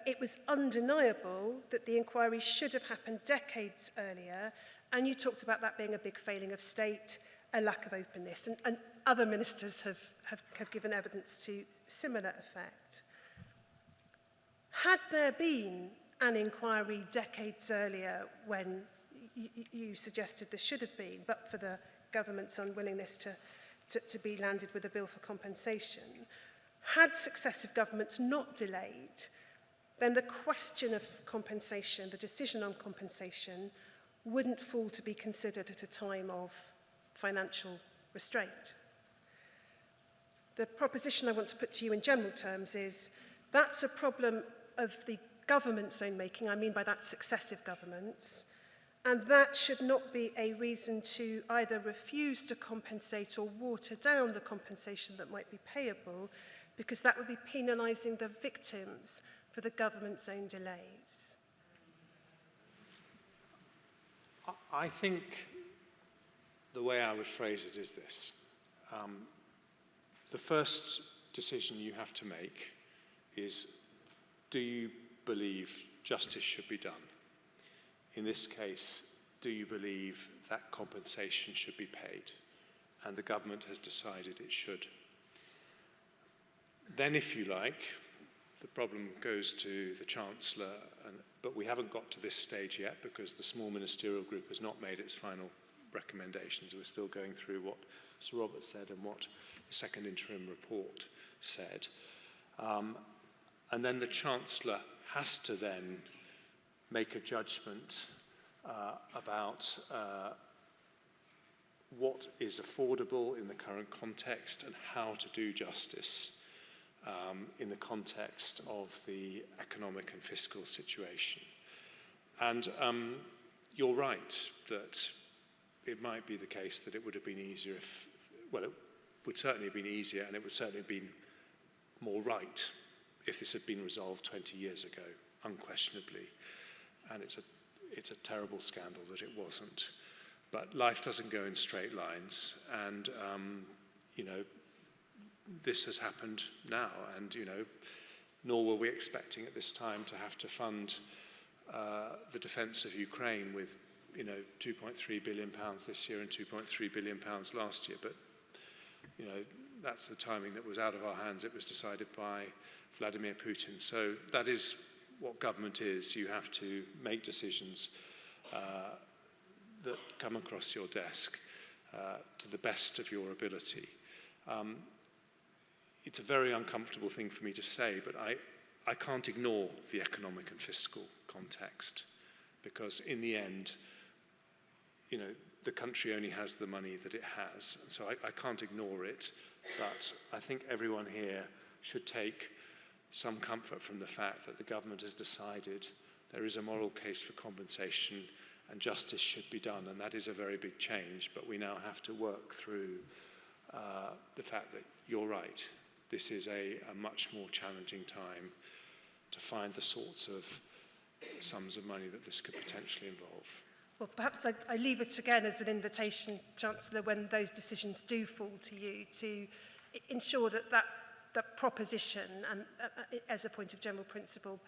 it was undeniable that the inquiry should have happened decades earlier, and you talked about that being a big failing of state, a lack of openness, and other ministers have given evidence to similar effect. Had there been an inquiry decades earlier when you suggested there should have been, but for the government's unwillingness to be landed with a bill for compensation, had successive governments not delayed, then the question of compensation, the decision on compensation, wouldn't fall to be considered at a time of financial restraint. The proposition I want to put to you in general terms is that's a problem of the government's own making, I mean by that successive governments, and that should not be a reason to either refuse to compensate or water down the compensation that might be payable, because that would be penalising the victims for the government's own delays. I think the way I would phrase it is this. The first decision you have to make is, do you believe justice should be done? In this case, do you believe that compensation should be paid? And the government has decided it should. Then, if you like, the problem goes to the Chancellor, but we haven't got to this stage yet because the small ministerial group has not made its final recommendations. We're still going through what Sir Robert said and what the second interim report said. And then the Chancellor has to then make a judgment about what is affordable in the current context and how to do justice in the context of the economic and fiscal situation. And you're right that it might be the case that it would have been easier if, well, it would certainly have been easier and it would certainly have been more right if this had been resolved 20 years ago, unquestionably. And it's a terrible scandal that it wasn't. But life doesn't go in straight lines, and this has happened now, and nor were we expecting at this time to have to fund the defence of Ukraine with 2.3 billion pounds this year and 2.3 billion pounds last year. But that's the timing that was out of our hands. It was decided by Vladimir Putin. So that is what government is. You have to make decisions that come across your desk to the best of your ability. It's a very uncomfortable thing for me to say, but I can't ignore the economic and fiscal context, because in the end, the country only has the money that it has. And so I can't ignore it, but I think everyone here should take some comfort from the fact that the government has decided there is a moral case for compensation and justice should be done, and that is a very big change, but we now have to work through the fact that you're right. This is a much more challenging time to find the sorts of sums of money that this could potentially involve. Well, perhaps I leave it again as an invitation, Chancellor, when those decisions do fall to you, to ensure that proposition, and as a point of general principle,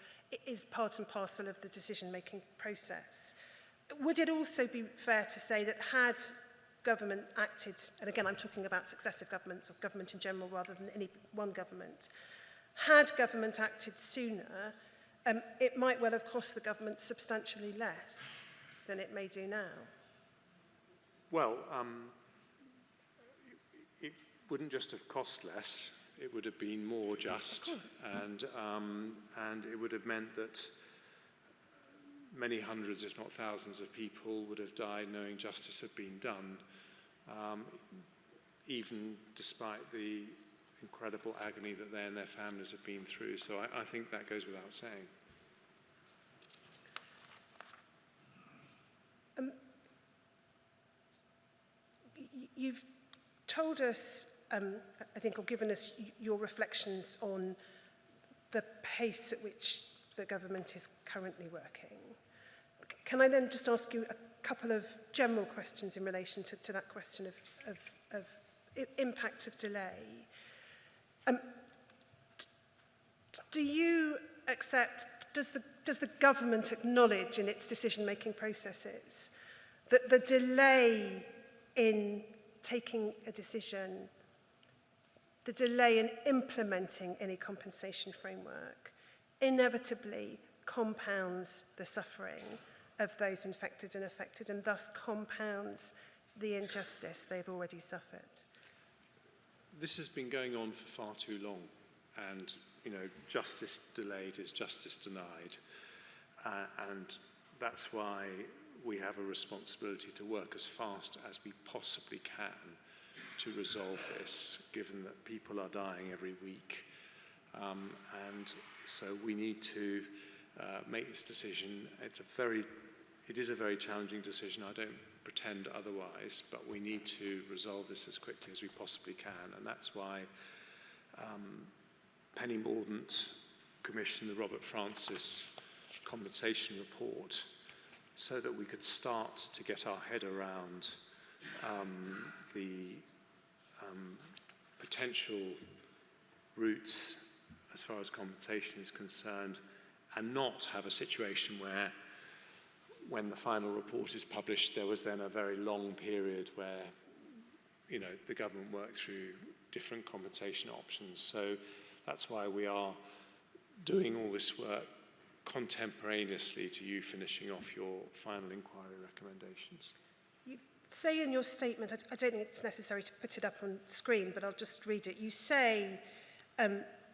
is part and parcel of the decision-making process. Would it also be fair to say that had government acted, and again I'm talking about successive governments or government in general rather than any one government, had government acted sooner, it might well have cost the government substantially less than it may do now? Well, it wouldn't just have cost less, it would have been more just, and it would have meant that many hundreds, if not thousands of people would have died knowing justice had been done, even despite the incredible agony that they and their families have been through. So I think that goes without saying. You've told us, I think, or given us your reflections on the pace at which the government is currently working. Can I then just ask you a couple of general questions in relation to that question of impact of delay? Do you accept, does the government acknowledge in its decision-making processes that the delay in taking a decision, the delay in implementing any compensation framework, inevitably compounds the suffering of those infected and affected, and thus compounds the injustice they've already suffered? This has been going on for far too long, and justice delayed is justice denied, and that's why we have a responsibility to work as fast as we possibly can to resolve this, given that people are dying every week. And so we need to make this decision. It is a very challenging decision. I don't pretend otherwise, but we need to resolve this as quickly as we possibly can. And that's why Penny Mordaunt commissioned the Robert Francis compensation report, so that we could start to get our head around the potential routes as far as compensation is concerned, and not have a situation where, when the final report is published, there was then a very long period where the government worked through different compensation options. So that's why we are doing all this work contemporaneously to you finishing off your final inquiry recommendations. You say in your statement, I don't think it's necessary to put it up on screen, but I'll just read it. You say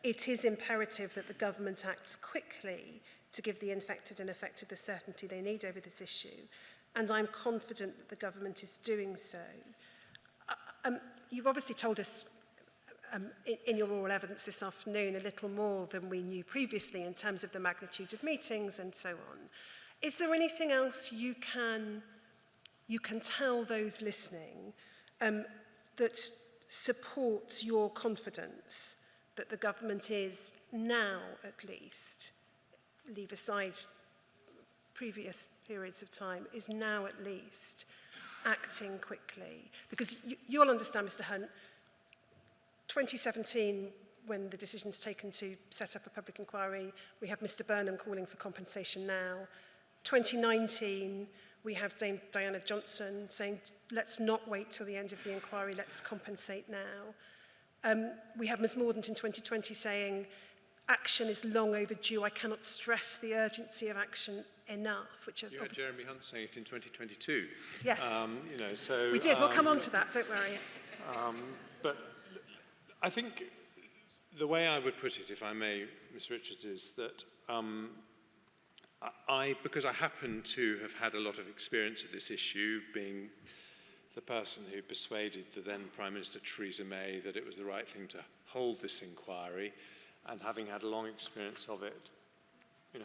it is imperative that the government acts quickly to give the infected and affected the certainty they need over this issue, and I'm confident that the government is doing so. You've obviously told us in your oral evidence this afternoon a little more than we knew previously in terms of the magnitude of meetings and so on. Is there anything else you can tell those listening that supports your confidence that the government is now, at least, leave aside previous periods of time, is now at least acting quickly? Because you'll understand, Mr. Hunt, 2017, when the decision's taken to set up a public inquiry, we have Mr. Burnham calling for compensation now. 2019, we have Dame Diana Johnson saying, let's not wait till the end of the inquiry, let's compensate now. We have Ms. Mordaunt in 2020 saying, action is long overdue, I cannot stress the urgency of action enough. Which you had Jeremy Hunt saying it in 2022. Yes. So, we did, we'll come on to that, don't worry. But I think the way I would put it, if I may, Ms. Richards, is that because I happen to have had a lot of experience of this issue, being the person who persuaded the then Prime Minister Theresa May that it was the right thing to hold this inquiry, and having had a long experience of it,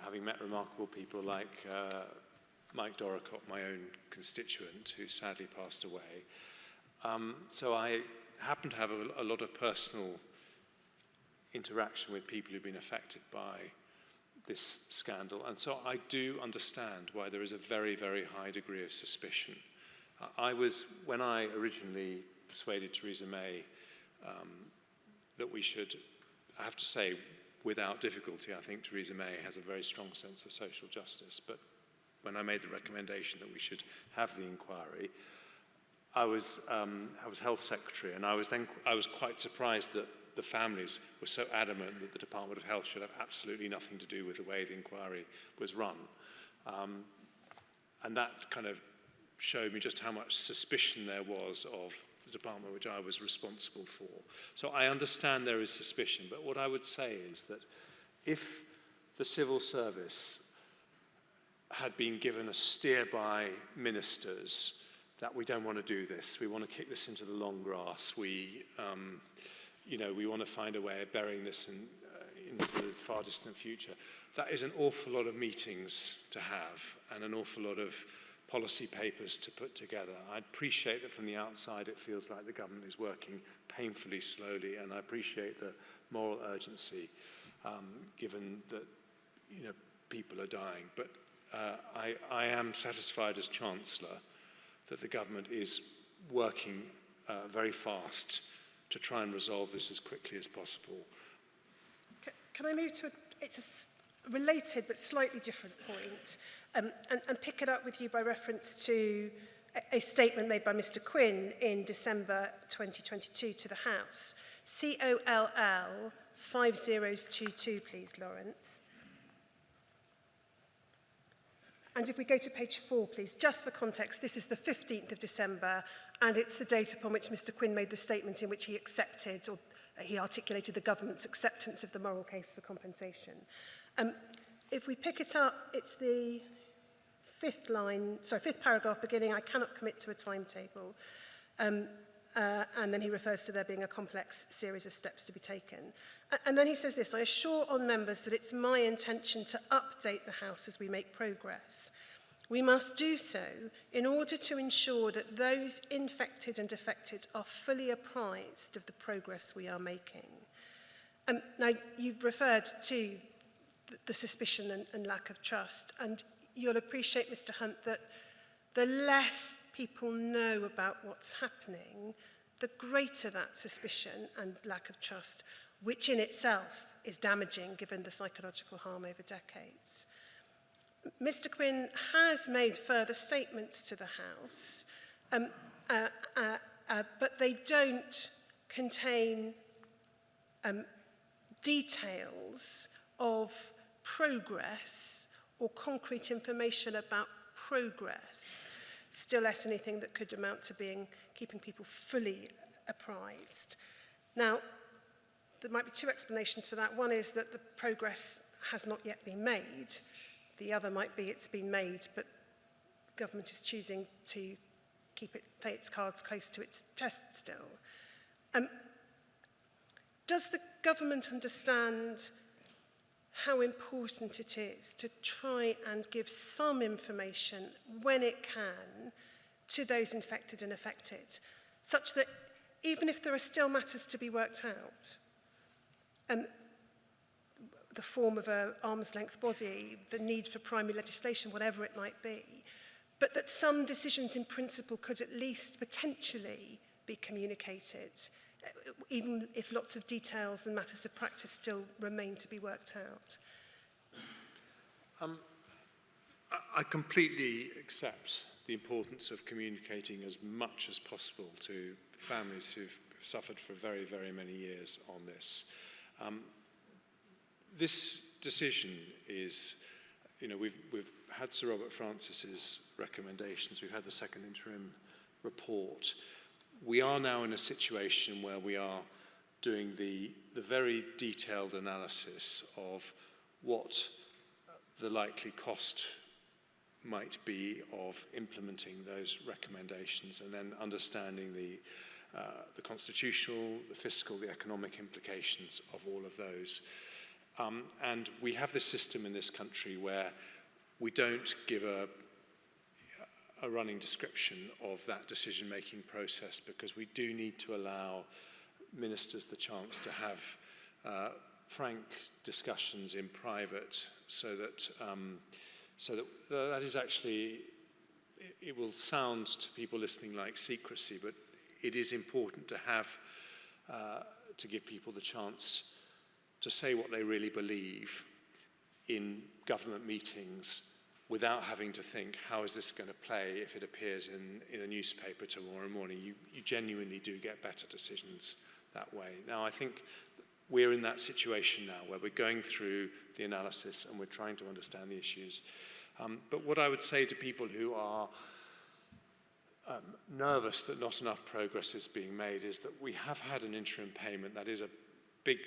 having met remarkable people like Mike Dorricott, my own constituent, who sadly passed away. So I happen to have a lot of personal interaction with people who've been affected by this scandal, and so I do understand why there is a very, very high degree of suspicion. When I originally persuaded Theresa May that we should, I have to say, without difficulty, I think Theresa May has a very strong sense of social justice, but when I made the recommendation that we should have the inquiry, I was Health Secretary, and I was quite surprised that the families were so adamant that the Department of Health should have absolutely nothing to do with the way the inquiry was run. And that kind of showed me just how much suspicion there was of the department which I was responsible for. So I understand there is suspicion, but what I would say is that if the civil service had been given a steer by ministers that we don't want to do this, we want to kick this into the long grass, we want to find a way of burying this into the far distant future, that is an awful lot of meetings to have and an awful lot of policy papers to put together. I appreciate that from the outside it feels like the government is working painfully slowly, and I appreciate the moral urgency given that people are dying. But I am satisfied as Chancellor that the government is working very fast to try and resolve this as quickly as possible. Can I move to it's a related but slightly different point, and pick it up with you by reference to a statement made by Mr. Quinn in December 2022 to the House. COLL 5022, please, Lawrence. And if we go to page 4, please, just for context, this is the 15th of December, and it's the date upon which Mr. Quinn made the statement in which he accepted, or he articulated the government's acceptance of the moral case for compensation. If we pick it up, it's the fifth paragraph beginning, I cannot commit to a timetable. And then he refers to there being a complex series of steps to be taken. And then he says this: I assure on members that it's my intention to update the House as we make progress. We must do so in order to ensure that those infected and affected are fully apprised of the progress we are making. Now, you've referred to the suspicion and lack of trust, and you'll appreciate, Mr. Hunt, that the less people know about what's happening, the greater that suspicion and lack of trust, which in itself is damaging given the psychological harm over decades. Mr. Quinn has made further statements to the House, but they don't contain details of progress or concrete information about progress, still less anything that could amount to keeping people fully apprised. Now, there might be two explanations for that. One is that the progress has not yet been made. The other might be it's been made, but the government is choosing to play its cards close to its chest still. Does the government understand how important it is to try and give some information when it can to those infected and affected, such that even if there are still matters to be worked out, the form of an arm's-length body, the need for primary legislation, whatever it might be, but that some decisions in principle could at least potentially be communicated, even if lots of details and matters of practice still remain to be worked out? I completely accept the importance of communicating as much as possible to families who've suffered for very, very many years on this. This decision is, we've had Sir Robert Francis's recommendations, we've had the second interim report. We are now in a situation where we are doing the very detailed analysis of what the likely cost might be of implementing those recommendations, and then understanding the constitutional, the fiscal, the economic implications of all of those. And we have this system in this country where we don't give a running description of that decision-making process, because we do need to allow ministers the chance to have frank discussions in private, so that that is actually, it will sound to people listening like secrecy, but it is important to have to give people the chance to say what they really believe in government meetings without having to think, how is this going to play if it appears in a newspaper tomorrow morning? You genuinely do get better decisions that way. Now, I think we're in that situation now where we're going through the analysis and we're trying to understand the issues. But what I would say to people who are nervous that not enough progress is being made is that we have had an interim payment that is a big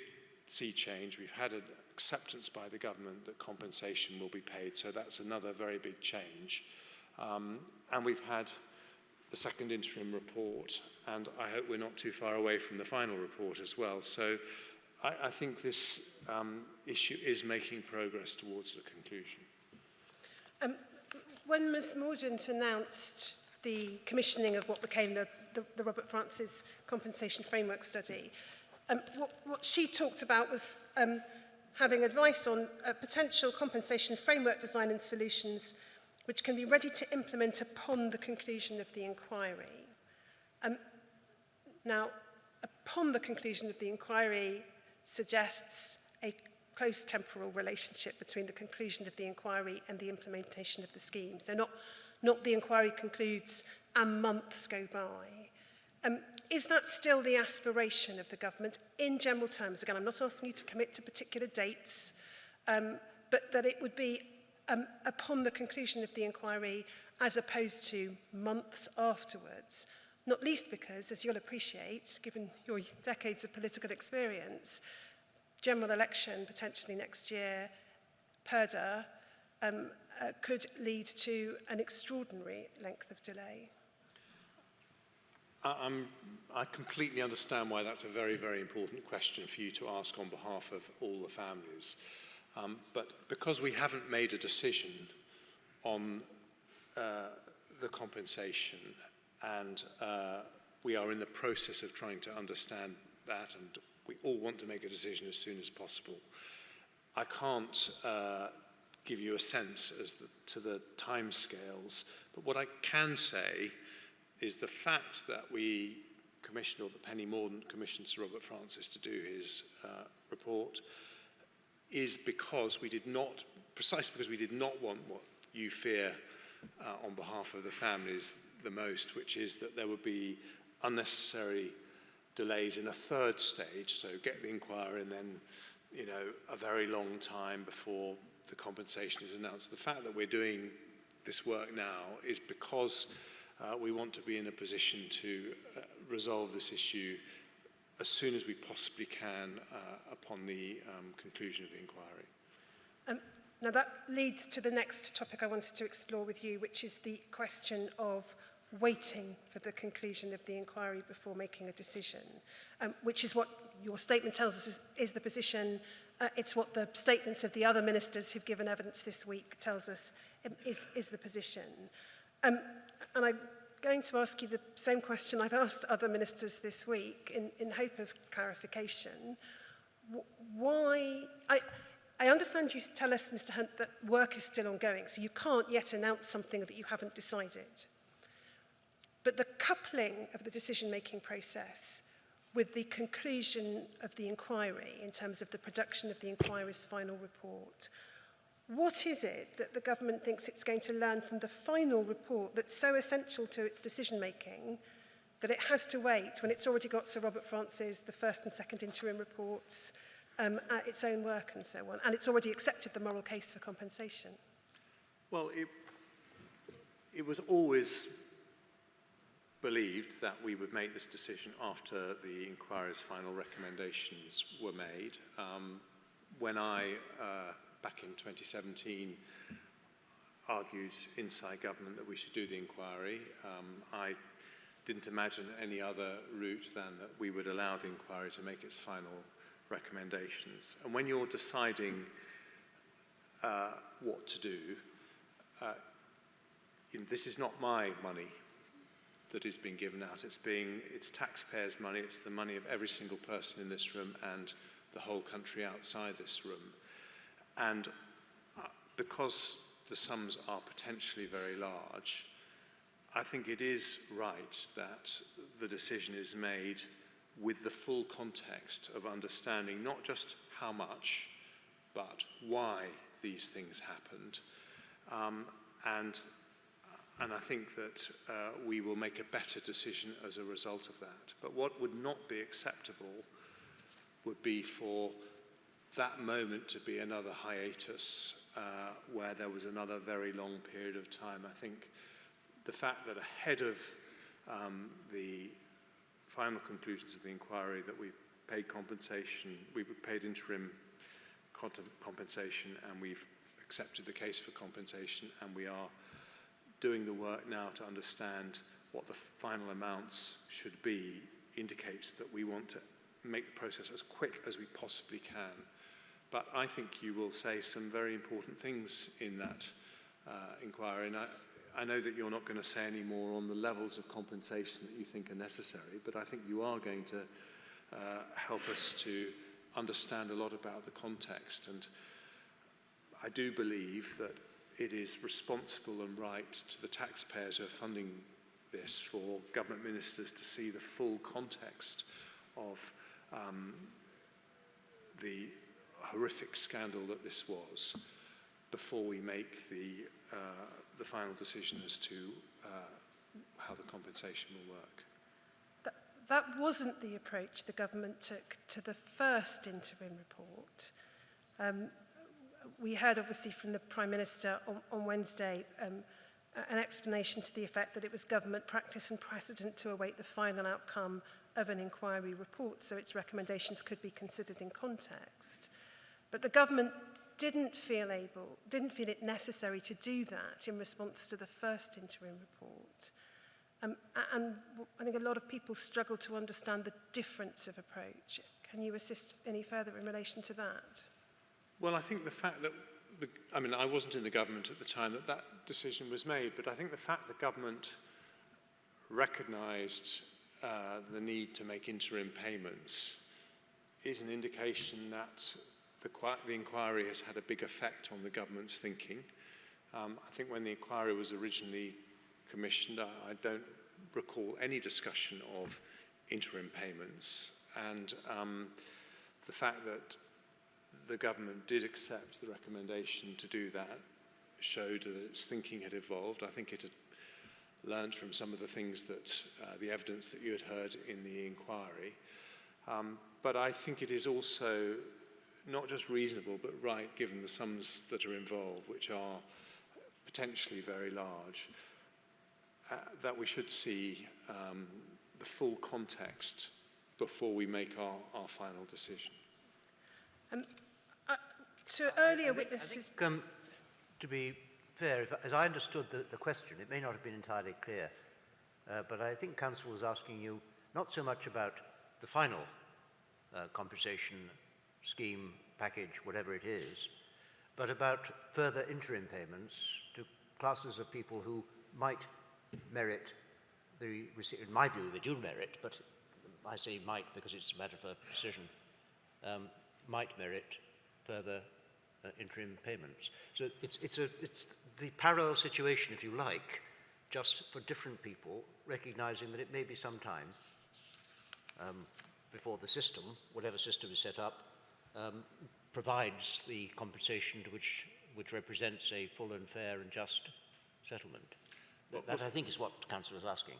sea change. We've had an acceptance by the government that compensation will be paid, so that's another very big change. And we've had the second interim report, and I hope we're not too far away from the final report as well. So I think this issue is making progress towards a conclusion. When Ms Mordaunt announced the commissioning of what became the Robert Francis Compensation Framework Study, what she talked about was having advice on a potential compensation framework design and solutions which can be ready to implement upon the conclusion of the inquiry. Now, upon the conclusion of the inquiry suggests a close temporal relationship between the conclusion of the inquiry and the implementation of the scheme. So not the inquiry concludes and months go by. Is that still the aspiration of the government in general terms? Again, I'm not asking you to commit to particular dates, but that it would be upon the conclusion of the inquiry as opposed to months afterwards, not least because, as you'll appreciate, given your decades of political experience, general election potentially next year, PERDA, could lead to an extraordinary length of delay. I completely understand why that's a very, very important question for you to ask on behalf of all the families. But because we haven't made a decision on the compensation and we are in the process of trying to understand that, and we all want to make a decision as soon as possible, I can't give you a sense as to the timescales. But what I can say is the fact that we commissioned, or that Penny Mordaunt commissioned Sir Robert Francis to do his report, is because we did not, precisely because we did not want what you fear on behalf of the families the most, which is that there would be unnecessary delays in a third stage, so get the inquiry and then, you know, a very long time before the compensation is announced. The fact that we're doing this work now is because we want to be in a position to resolve this issue as soon as we possibly can upon the conclusion of the inquiry. Now that leads to the next topic I wanted to explore with you, which is the question of waiting for the conclusion of the inquiry before making a decision, which is what your statement tells us is the position. It's what the statements of the other ministers who've given evidence this week tells us is the position. And I'm going to ask you the same question I've asked other ministers this week in hope of clarification. Why? I understand you tell us, Mr. Hunt, that work is still ongoing, so you can't yet announce something that you haven't decided. But the coupling of the decision-making process with the conclusion of the inquiry in terms of the production of the inquiry's final report, what is it that the government thinks it's going to learn from the final report that's so essential to its decision-making that it has to wait when it's already got Sir Robert Francis, the first and second interim reports, its own work and so on, and it's already accepted the moral case for compensation? Well, it was always believed that we would make this decision after the inquiry's final recommendations were made. When I, back in 2017, argued inside government that we should do the inquiry, I didn't imagine any other route than that we would allow the inquiry to make its final recommendations. And when you're deciding what to do, this is not my money that is being given out. It's taxpayers' money. It's the money of every single person in this room and the whole country outside this room. And because the sums are potentially very large, I think it is right that the decision is made with the full context of understanding not just how much, but why these things happened. And I think that we will make a better decision as a result of that. But what would not be acceptable would be for that moment to be another hiatus where there was another very long period of time. I think the fact that ahead of the final conclusions of the inquiry that we paid compensation, we paid interim compensation, and we've accepted the case for compensation, and we are doing the work now to understand what the final amounts should be, indicates that we want to make the process as quick as we possibly can. But I think you will say some very important things in that inquiry, and I know that you're not going to say any more on the levels of compensation that you think are necessary, but I think you are going to help us to understand a lot about the context. And I do believe that it is responsible and right to the taxpayers who are funding this for government ministers to see the full context of the horrific scandal that this was before we make the final decision as to how the compensation will work. That wasn't the approach the government took to the first interim report. We heard obviously from the Prime Minister on Wednesday an explanation to the effect that it was government practice and precedent to await the final outcome of an inquiry report so its recommendations could be considered in context. But the government didn't feel it necessary to do that in response to the first interim report. And I think a lot of people struggle to understand the difference of approach. Can you assist any further in relation to that? Well, I think the fact that, I wasn't in the government at the time that decision was made, but I think the fact the government recognised the need to make interim payments is an indication that the inquiry has had a big effect on the government's thinking. I think when the inquiry was originally commissioned, I don't recall any discussion of interim payments, and the fact that the government did accept the recommendation to do that showed that its thinking had evolved. I think it had learned from some of the things that, the evidence that you had heard in the inquiry. But I think it is also not just reasonable, but right, given the sums that are involved, which are potentially very large, that we should see the full context before we make our final decision. To earlier witnesses... I think, to be fair, as I understood the question, it may not have been entirely clear, but I think Council was asking you not so much about the final compensation scheme, package, whatever it is, but about further interim payments to classes of people who might merit the receipt. In my view, they do merit, but I say might because it's a matter for decision, might merit further interim payments. So it's the parallel situation, if you like, just for different people, recognizing that it may be some time before the system, whatever system is set up, provides the compensation to which represents a full and fair and just settlement. That I think is what Councillor is asking.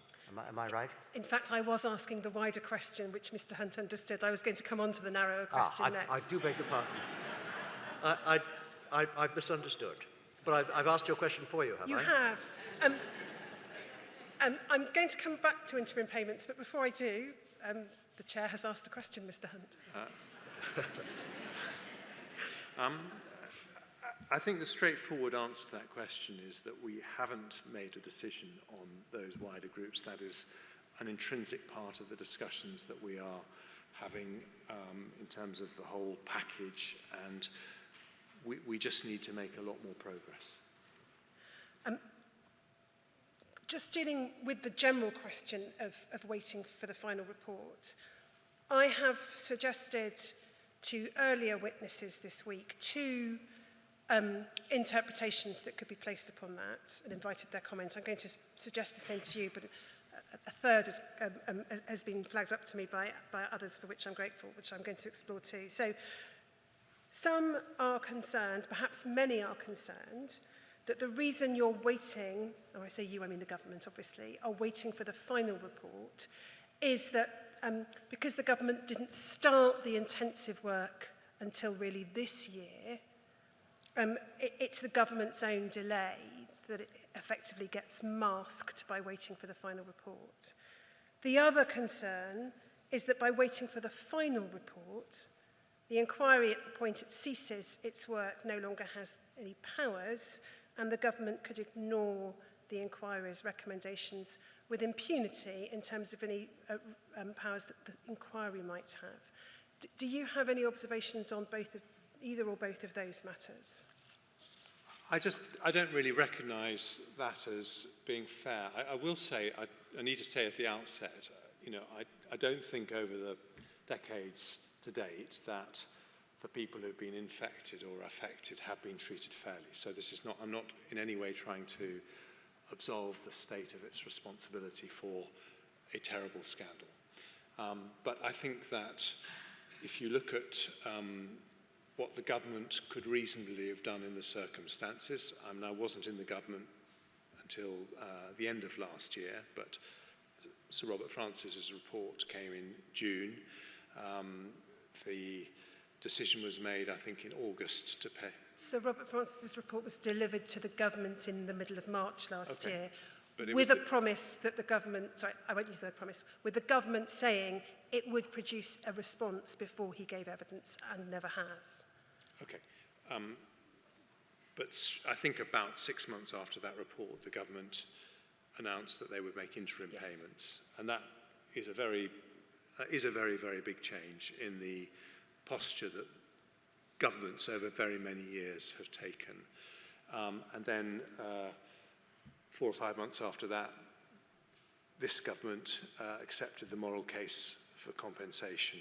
Am I right? In fact, I was asking the wider question, which Mr Hunt understood. I was going to come on to the narrower question next. I do beg your pardon. I misunderstood. But I've asked your question for you, have I? You have. I'm going to come back to interim payments, but before I do, the Chair has asked a question, Mr Hunt. I think the straightforward answer to that question is that we haven't made a decision on those wider groups. That is an intrinsic part of the discussions that we are having in terms of the whole package, and we just need to make a lot more progress. Just dealing with the general question of waiting for the final report, I have suggested to earlier witnesses this week two interpretations that could be placed upon that and invited their comments. I'm going to suggest the same to you, but a third has been flagged up to me by others, for which I'm grateful, which I'm going to explore too. So some are concerned, perhaps many are concerned, that the reason you're waiting, or I say you, I mean the government obviously, are waiting for the final report is that because the government didn't start the intensive work until really this year, it's the government's own delay that it effectively gets masked by waiting for the final report. The other concern is that by waiting for the final report, the inquiry at the point it ceases its work no longer has any powers, and the government could ignore the inquiry's recommendations with impunity in terms of any powers that the inquiry might have. Do you have any observations on either or both of those matters? I don't really recognise that as being fair. I will say, I need to say at the outset, I don't think over the decades to date that the people who've been infected or affected have been treated fairly. So I'm not in any way trying to absolve the state of its responsibility for a terrible scandal. But I think that if you look at what the government could reasonably have done in the circumstances, I wasn't in the government until the end of last year, but Sir Robert Francis's report came in June. The decision was made, I think, in August to pay. Sir Robert Francis's report was delivered to the government in the middle of March last year, but with a promise that the government, sorry, I won't use the word promise, with the government saying it would produce a response before he gave evidence, and never has. Okay. But I think about 6 months after that report, the government announced that they would make interim payments. And that is a very, very big change in the posture that governments over very many years have taken. And then 4 or 5 months after that, this government accepted the moral case for compensation.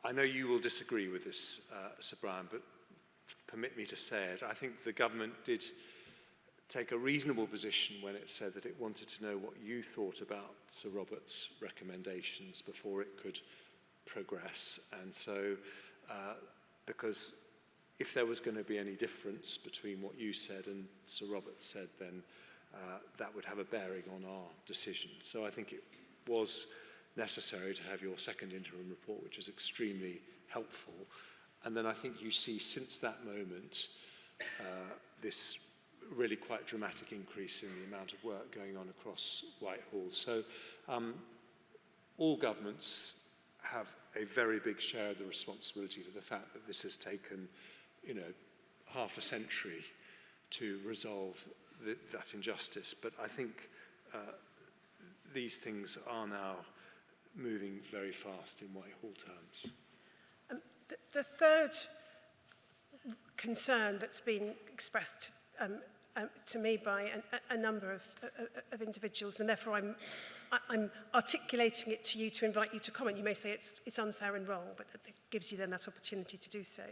I know you will disagree with this, Sir Brian, but permit me to say it. I think the government did take a reasonable position when it said that it wanted to know what you thought about Sir Robert's recommendations before it could progress. And so, because if there was going to be any difference between what you said and Sir Robert said, then that would have a bearing on our decision. So I think it was necessary to have your second interim report, which is extremely helpful. And then I think you see since that moment this really quite dramatic increase in the amount of work going on across Whitehall. So all governments have a very big share of the responsibility for the fact that this has taken, half a century to resolve that injustice. But I think these things are now moving very fast in Whitehall terms. The third concern that's been expressed to me by a number of individuals, and therefore I'm articulating it to you to invite you to comment. You may say it's unfair and wrong, but it gives you then that opportunity to do so.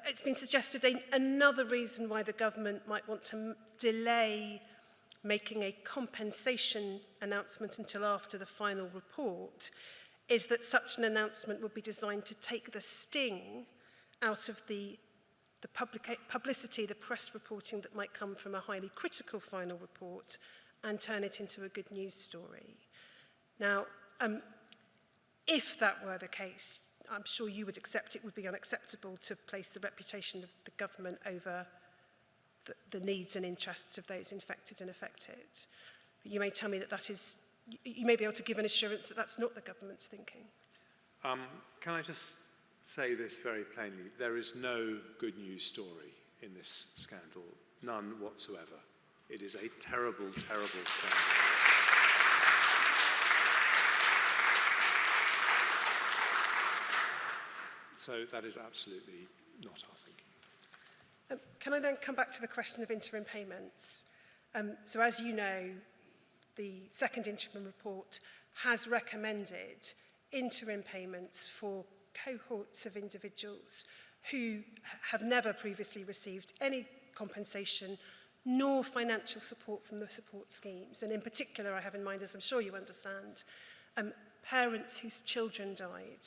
It's been suggested another reason why the government might want to delay making a compensation announcement until after the final report is that such an announcement would be designed to take the sting out of the publicity, the press reporting that might come from a highly critical final report and turn it into a good news story. Now, if that were the case, I'm sure you would accept it would be unacceptable to place the reputation of the government over the needs and interests of those infected and affected. But you may tell me that is, you may be able to give an assurance that that's not the government's thinking. Can I just say this very plainly? There is no good news story in this scandal, none whatsoever. It is a terrible, terrible scandal. So that is absolutely not our thinking. Can I then come back to the question of interim payments? So as you know, the second interim report has recommended interim payments for cohorts of individuals who have never previously received any compensation nor financial support from the support schemes. And in particular, I have in mind, as I'm sure you understand, parents whose children died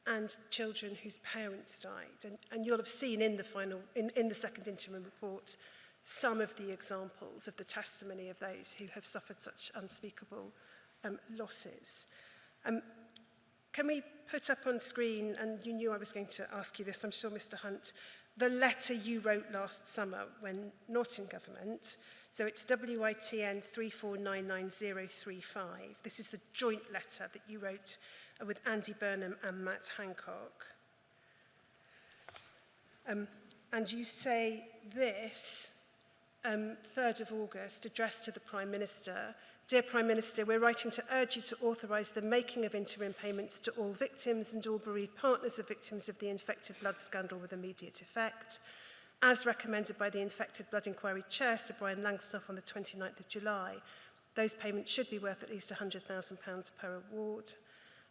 and children whose parents died. And you'll have seen in the second interim report some of the examples of the testimony of those who have suffered such unspeakable losses. Can we put up on screen, and you knew I was going to ask you this, I'm sure, Mr. Hunt, the letter you wrote last summer when not in government. So it's WITN 3499035. This is the joint letter that you wrote with Andy Burnham and Matt Hancock. And you say this, 3rd of August, addressed to the Prime Minister. Dear Prime Minister, we're writing to urge you to authorise the making of interim payments to all victims and all bereaved partners of victims of the infected blood scandal with immediate effect. As recommended by the Infected Blood Inquiry Chair, Sir Brian Langstaff, on the 29th of July, those payments should be worth at least £100,000 per award.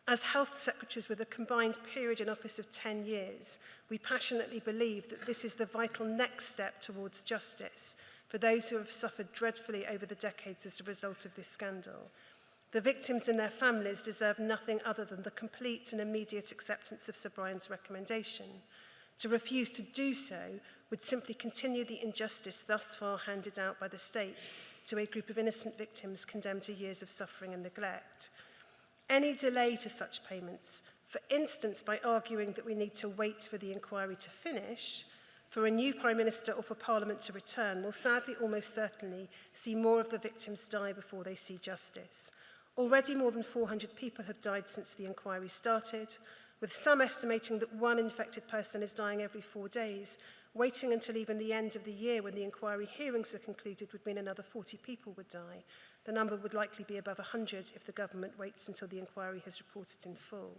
As Health Secretaries with a combined period in office of 10 years, we passionately believe that this is the vital next step towards justice for those who have suffered dreadfully over the decades as a result of this scandal. The victims and their families deserve nothing other than the complete and immediate acceptance of Sir Brian's recommendation. To refuse to do so would simply continue the injustice thus far handed out by the state to a group of innocent victims condemned to years of suffering and neglect. Any delay to such payments, for instance by arguing that we need to wait for the inquiry to finish, for a new Prime Minister or for Parliament to return, will sadly almost certainly see more of the victims die before they see justice. Already more than 400 people have died since the inquiry started, with some estimating that one infected person is dying every 4 days. Waiting until even the end of the year when the inquiry hearings are concluded would mean another 40 people would die. The number would likely be above 100 if the government waits until the inquiry has reported in full.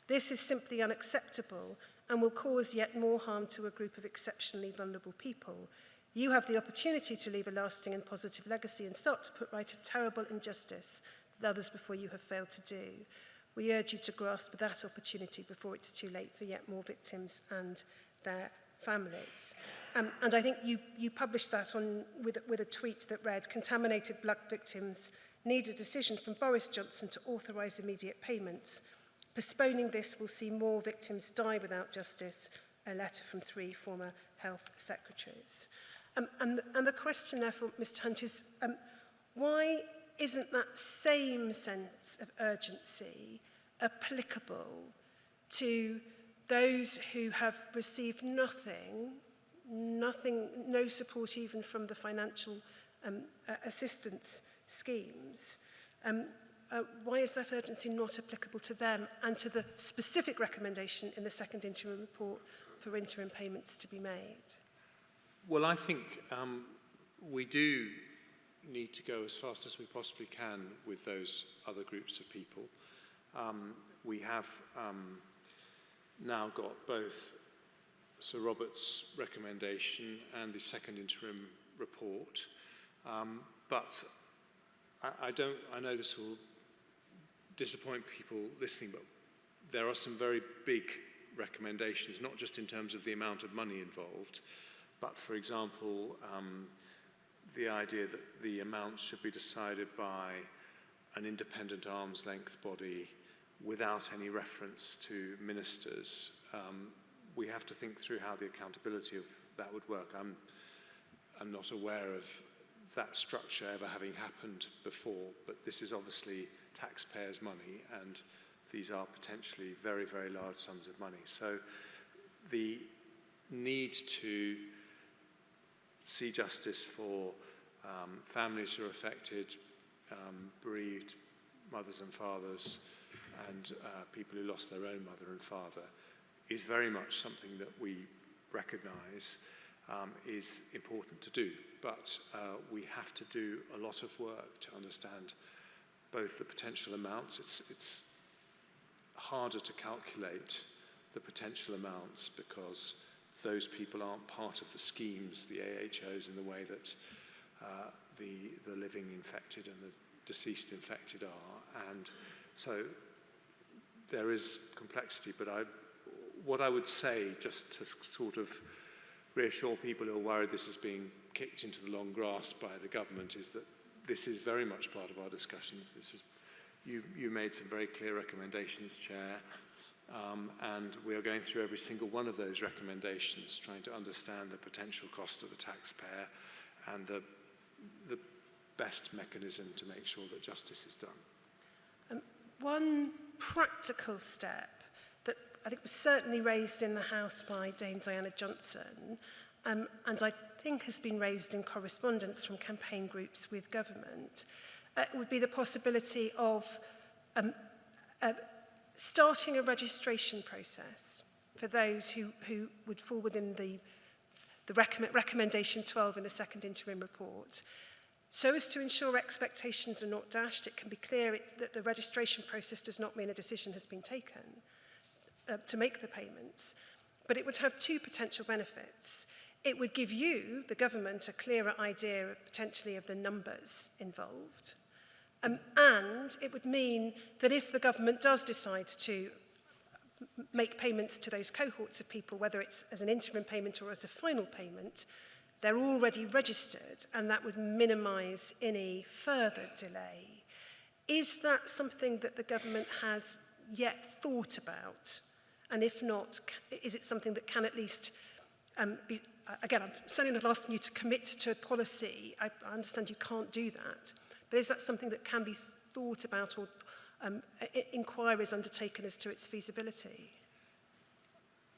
This is simply unacceptable and will cause yet more harm to a group of exceptionally vulnerable people. You have the opportunity to leave a lasting and positive legacy and start to put right a terrible injustice that others before you have failed to do. We urge you to grasp that opportunity before it's too late for yet more victims and their families. And I think you published that with a tweet that read, "Contaminated blood victims need a decision from Boris Johnson to authorise immediate payments. Postponing this will see more victims die without justice," a letter from 3 former health secretaries. And the question, therefore, Mr. Hunt, is why isn't that same sense of urgency applicable to those who have received nothing, no support even from the financial assistance schemes? Why is that urgency not applicable to them and to the specific recommendation in the second interim report for interim payments to be made? Well, I think we do need to go as fast as we possibly can with those other groups of people. We have now got both Sir Robert's recommendation and the second interim report, but I know this will disappoint people listening, but there are some very big recommendations, not just in terms of the amount of money involved, but, for example, the idea that the amounts should be decided by an independent arm's length body without any reference to ministers. We have to think through how the accountability of that would work. I'm not aware of that structure ever having happened before, but this is obviously taxpayers' money, and these are potentially very, very large sums of money. So the need to see justice for families who are affected, bereaved mothers and fathers, and people who lost their own mother and father is very much something that we recognise is important to do. But we have to do a lot of work to understand both the potential amounts. It's harder to calculate the potential amounts because those people aren't part of the schemes, the AHOs, in the way that the living infected and the deceased infected are. And so there is complexity, but what I would say, just to sort of reassure people who are worried this is being kicked into the long grass by the government, is that this is very much part of our discussions. You made some very clear recommendations, Chair, and we are going through every single one of those recommendations, trying to understand the potential cost of the taxpayer and the best mechanism to make sure that justice is done. One practical step that I think was certainly raised in the House by Dame Diana Johnson, and I think has been raised in correspondence from campaign groups with government, would be the possibility of starting a registration process for those who would fall within the recommendation 12 in the second interim report. So as to ensure expectations are not dashed, it can be clear that the registration process does not mean a decision has been taken to make the payments, but it would have two potential benefits. It would give you, the government, a clearer idea of potentially of the numbers involved, and it would mean that if the government does decide to make payments to those cohorts of people, whether it's as an interim payment or as a final payment, they're already registered, and that would minimise any further delay. Is that something that the government has yet thought about? And if not, is it something that can at least be... Again, I'm certainly not asking you to commit to a policy. I understand you can't do that. But is that something that can be thought about or inquiries undertaken as to its feasibility?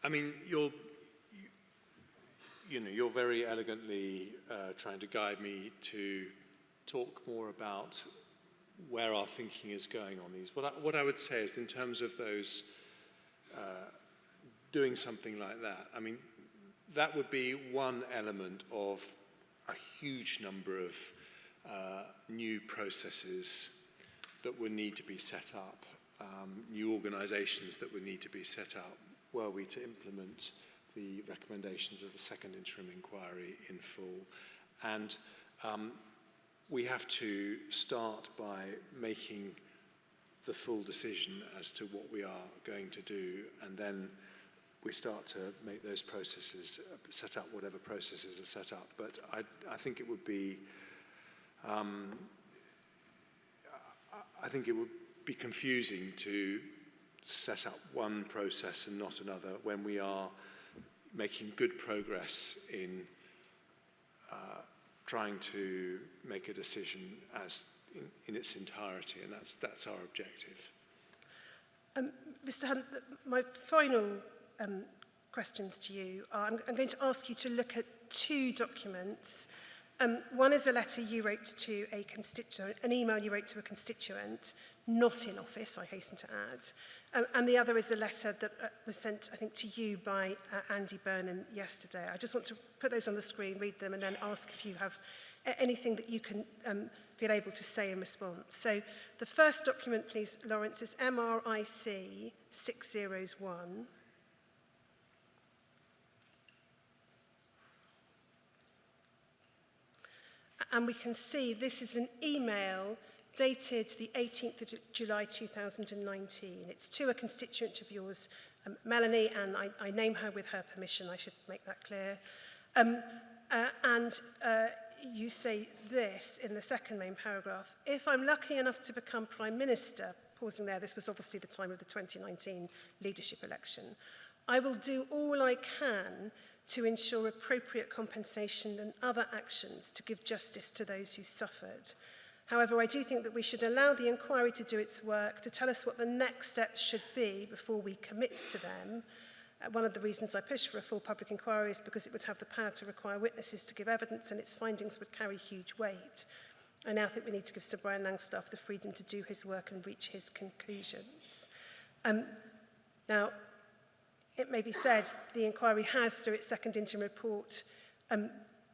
I mean, you're very elegantly trying to guide me to talk more about where our thinking is going on these. What I would say is, in terms of those doing something like that, I mean, that would be one element of a huge number of new processes that would need to be set up, new organisations that would need to be set up were we to implement the recommendations of the second interim inquiry in full. And we have to start by making the full decision as to what we are going to do, and then we start to make those processes, set up whatever processes are set up. But I think it would be, I think it would be confusing to set up one process and not another when we are making good progress in trying to make a decision as in its entirety, and that's our objective. Mr. Hunt, my final questions to you are, I'm going to ask you to look at two documents. One is a letter you wrote to a constituent, an email you wrote to a constituent, not in office, I hasten to add. And the other is a letter that was sent, I think, to you by Andy Burnham yesterday. I just want to put those on the screen, read them, and then ask if you have anything that you can feel able to say in response. So the first document, please, Lawrence, is MRIC 601. And we can see this is an email dated the 18th of July 2019. It's to a constituent of yours, Melanie, and I name her with her permission, I should make that clear. You say this in the second main paragraph: if I'm lucky enough to become Prime Minister, pausing there, this was obviously the time of the 2019 leadership election, I will do all I can to ensure appropriate compensation and other actions to give justice to those who suffered. However, I do think that we should allow the inquiry to do its work, to tell us what the next steps should be before we commit to them. One of the reasons I push for a full public inquiry is because it would have the power to require witnesses to give evidence, and its findings would carry huge weight. I now think we need to give Sir Brian Langstaff the freedom to do his work and reach his conclusions. Now, it may be said the inquiry has, through its second interim report,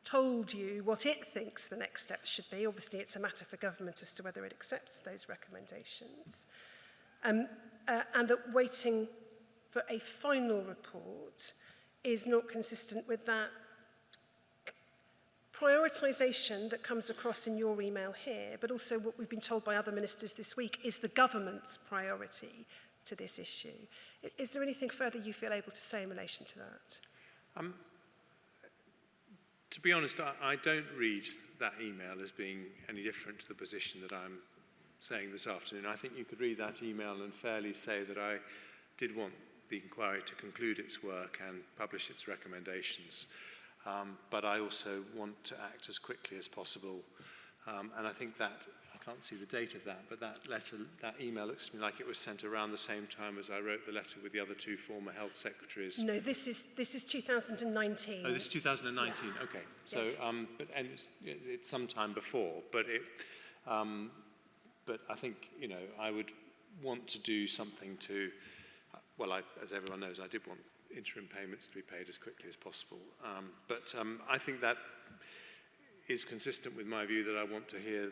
told you what it thinks the next steps should be. Obviously, it's a matter for government as to whether it accepts those recommendations. And that waiting for a final report is not consistent with that prioritisation that comes across in your email here, but also what we've been told by other ministers this week is the government's priority to this issue. Is there anything further you feel able to say in relation to that? To be honest, I don't read that email as being any different to the position that I'm saying this afternoon. I think you could read that email and fairly say that I did want the inquiry to conclude its work and publish its recommendations. But I also want to act as quickly as possible. And I think that, I can't see the date of that, but that letter, that email looks to me like it was sent around the same time as I wrote the letter with the other two former health secretaries. No, this is 2019. Oh, this is 2019. Yes. Okay. So, and it's sometime before, but but I think, you know, I would want to do something to, well, as everyone knows, I did want interim payments to be paid as quickly as possible. But I think that is consistent with my view that I want to hear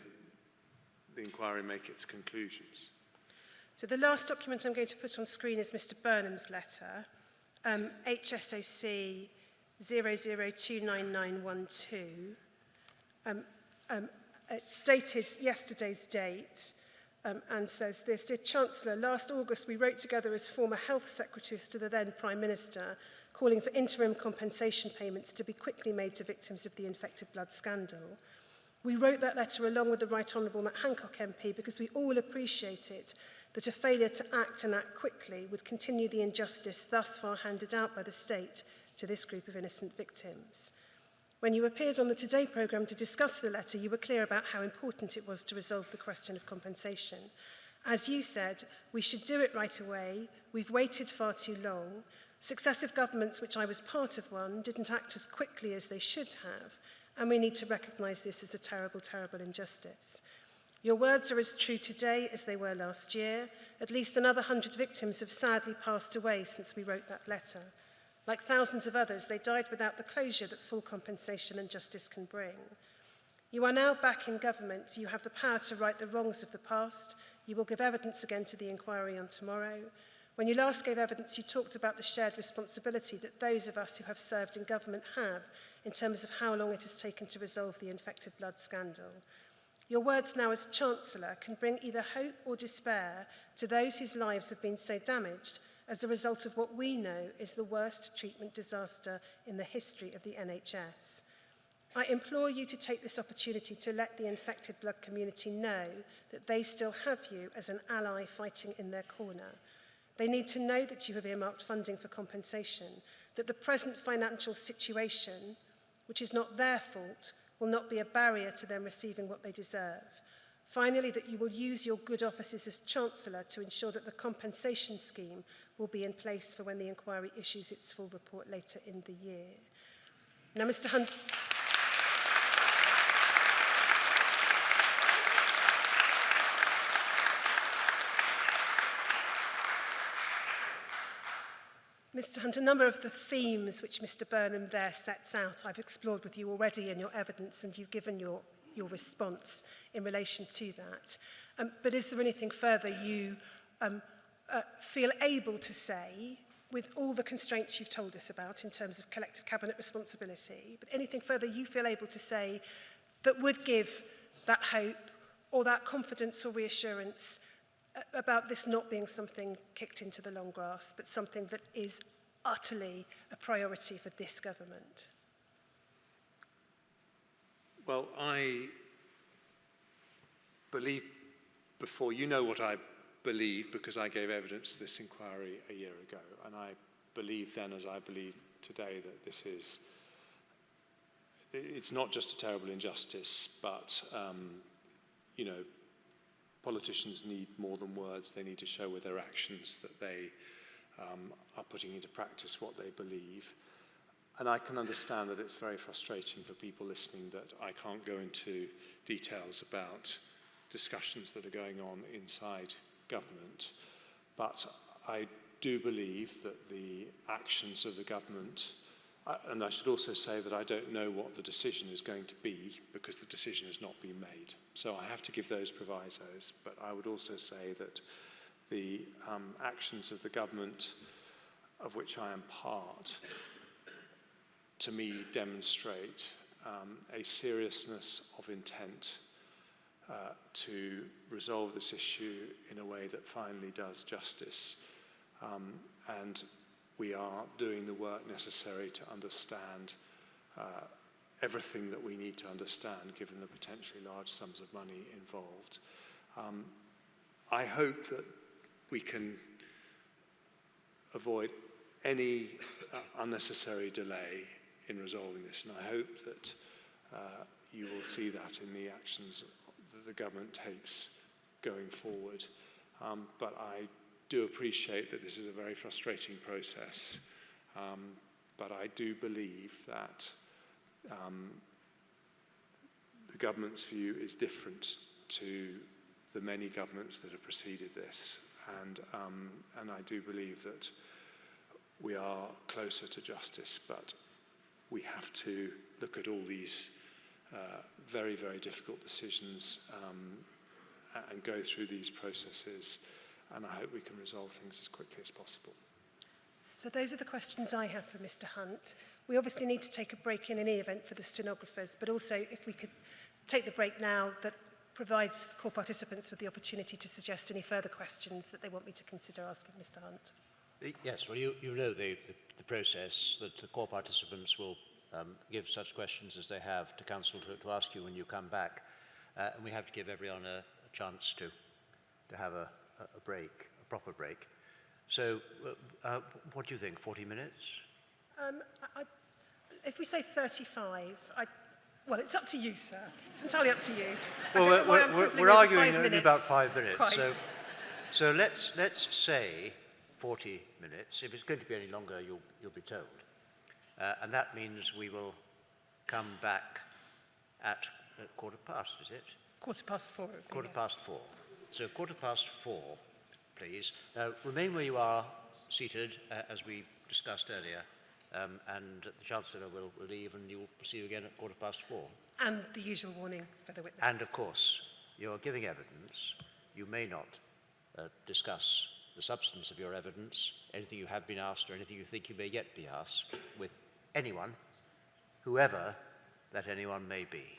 the inquiry make its conclusions. So the last document I'm going to put on screen is Mr. Burnham's letter, HSOC 00299112. It's dated yesterday's date and says this: Dear Chancellor, last August we wrote together as former health secretaries to the then Prime Minister calling for interim compensation payments to be quickly made to victims of the infected blood scandal. We wrote that letter along with the Right Honourable Matt Hancock MP because we all appreciated that a failure to act and act quickly would continue the injustice thus far handed out by the state to this group of innocent victims. When you appeared on the Today programme to discuss the letter, you were clear about how important it was to resolve the question of compensation. As you said, we should do it right away. We've waited far too long. Successive governments, which I was part of one, didn't act as quickly as they should have, and we need to recognise this as a terrible, terrible injustice. Your words are as true today as they were last year. At least another 100 victims have sadly passed away since we wrote that letter. Like thousands of others, they died without the closure that full compensation and justice can bring. You are now back in government. You have the power to right the wrongs of the past. You will give evidence again to the inquiry on tomorrow. When you last gave evidence, you talked about the shared responsibility that those of us who have served in government have in terms of how long it has taken to resolve the infected blood scandal. Your words now as Chancellor can bring either hope or despair to those whose lives have been so damaged as a result of what we know is the worst treatment disaster in the history of the NHS. I implore you to take this opportunity to let the infected blood community know that they still have you as an ally fighting in their corner. They need to know that you have earmarked funding for compensation, that the present financial situation, which is not their fault, will not be a barrier to them receiving what they deserve. Finally, that you will use your good offices as Chancellor to ensure that the compensation scheme will be in place for when the inquiry issues its full report later in the year. Now, Mr. Hunt. Mr. Hunt, a number of the themes which Mr. Burnham there sets out, I've explored with you already in your evidence, and you've given your response in relation to that. But is there anything further you feel able to say, with all the constraints you've told us about in terms of collective cabinet responsibility, but anything further you feel able to say that would give that hope or that confidence or reassurance about this not being something kicked into the long grass, but something that is utterly a priority for this government? Well, I believe before, you know what I believe because I gave evidence to this inquiry a year ago, and I believe then as I believe today that this is, it's not just a terrible injustice, but, you know, politicians need more than words. They need to show with their actions that they are putting into practice what they believe. And I can understand that it's very frustrating for people listening that I can't go into details about discussions that are going on inside government. But I do believe that the actions of the government, and I should also say that I don't know what the decision is going to be because the decision has not been made. So I have to give those provisos, but I would also say that the actions of the government of which I am part, to me, demonstrate a seriousness of intent to resolve this issue in a way that finally does justice. And we are doing the work necessary to understand everything that we need to understand, given the potentially large sums of money involved. I hope that we can avoid any unnecessary delay in resolving this, and I hope that you will see that in the actions that the government takes going forward. But I do appreciate that this is a very frustrating process, but I do believe that the government's view is different to the many governments that have preceded this, and I do believe that we are closer to justice, but we have to look at all these very, very difficult decisions and go through these processes, and I hope we can resolve things as quickly as possible. So those are the questions I have for Mr. Hunt. We obviously need to take a break in any event for the stenographers, but also if we could take the break now, that provides core participants with the opportunity to suggest any further questions that they want me to consider asking Mr. Hunt. Yes, well, you know the process, that the core participants will give such questions as they have to Council to ask you when you come back. And we have to give everyone a chance to have a break, a proper break. So what do you think, 40 minutes? If we say 35, well, it's up to you, sir. It's entirely up to you. Well, we're arguing only about 5 minutes. Quite. So let's say 40 minutes. If it's going to be any longer, you'll be told. And that means we will come back at 4:15, is it? 4:15. Quarter past 4. So 4:15, please. Now, remain where you are, seated, as we discussed earlier, and the Chancellor will leave and you will see you again at 4:15. And the usual warning for the witness. And of course, you're giving evidence. You may not discuss the substance of your evidence, anything you have been asked or anything you think you may yet be asked, with anyone, whoever that anyone may be.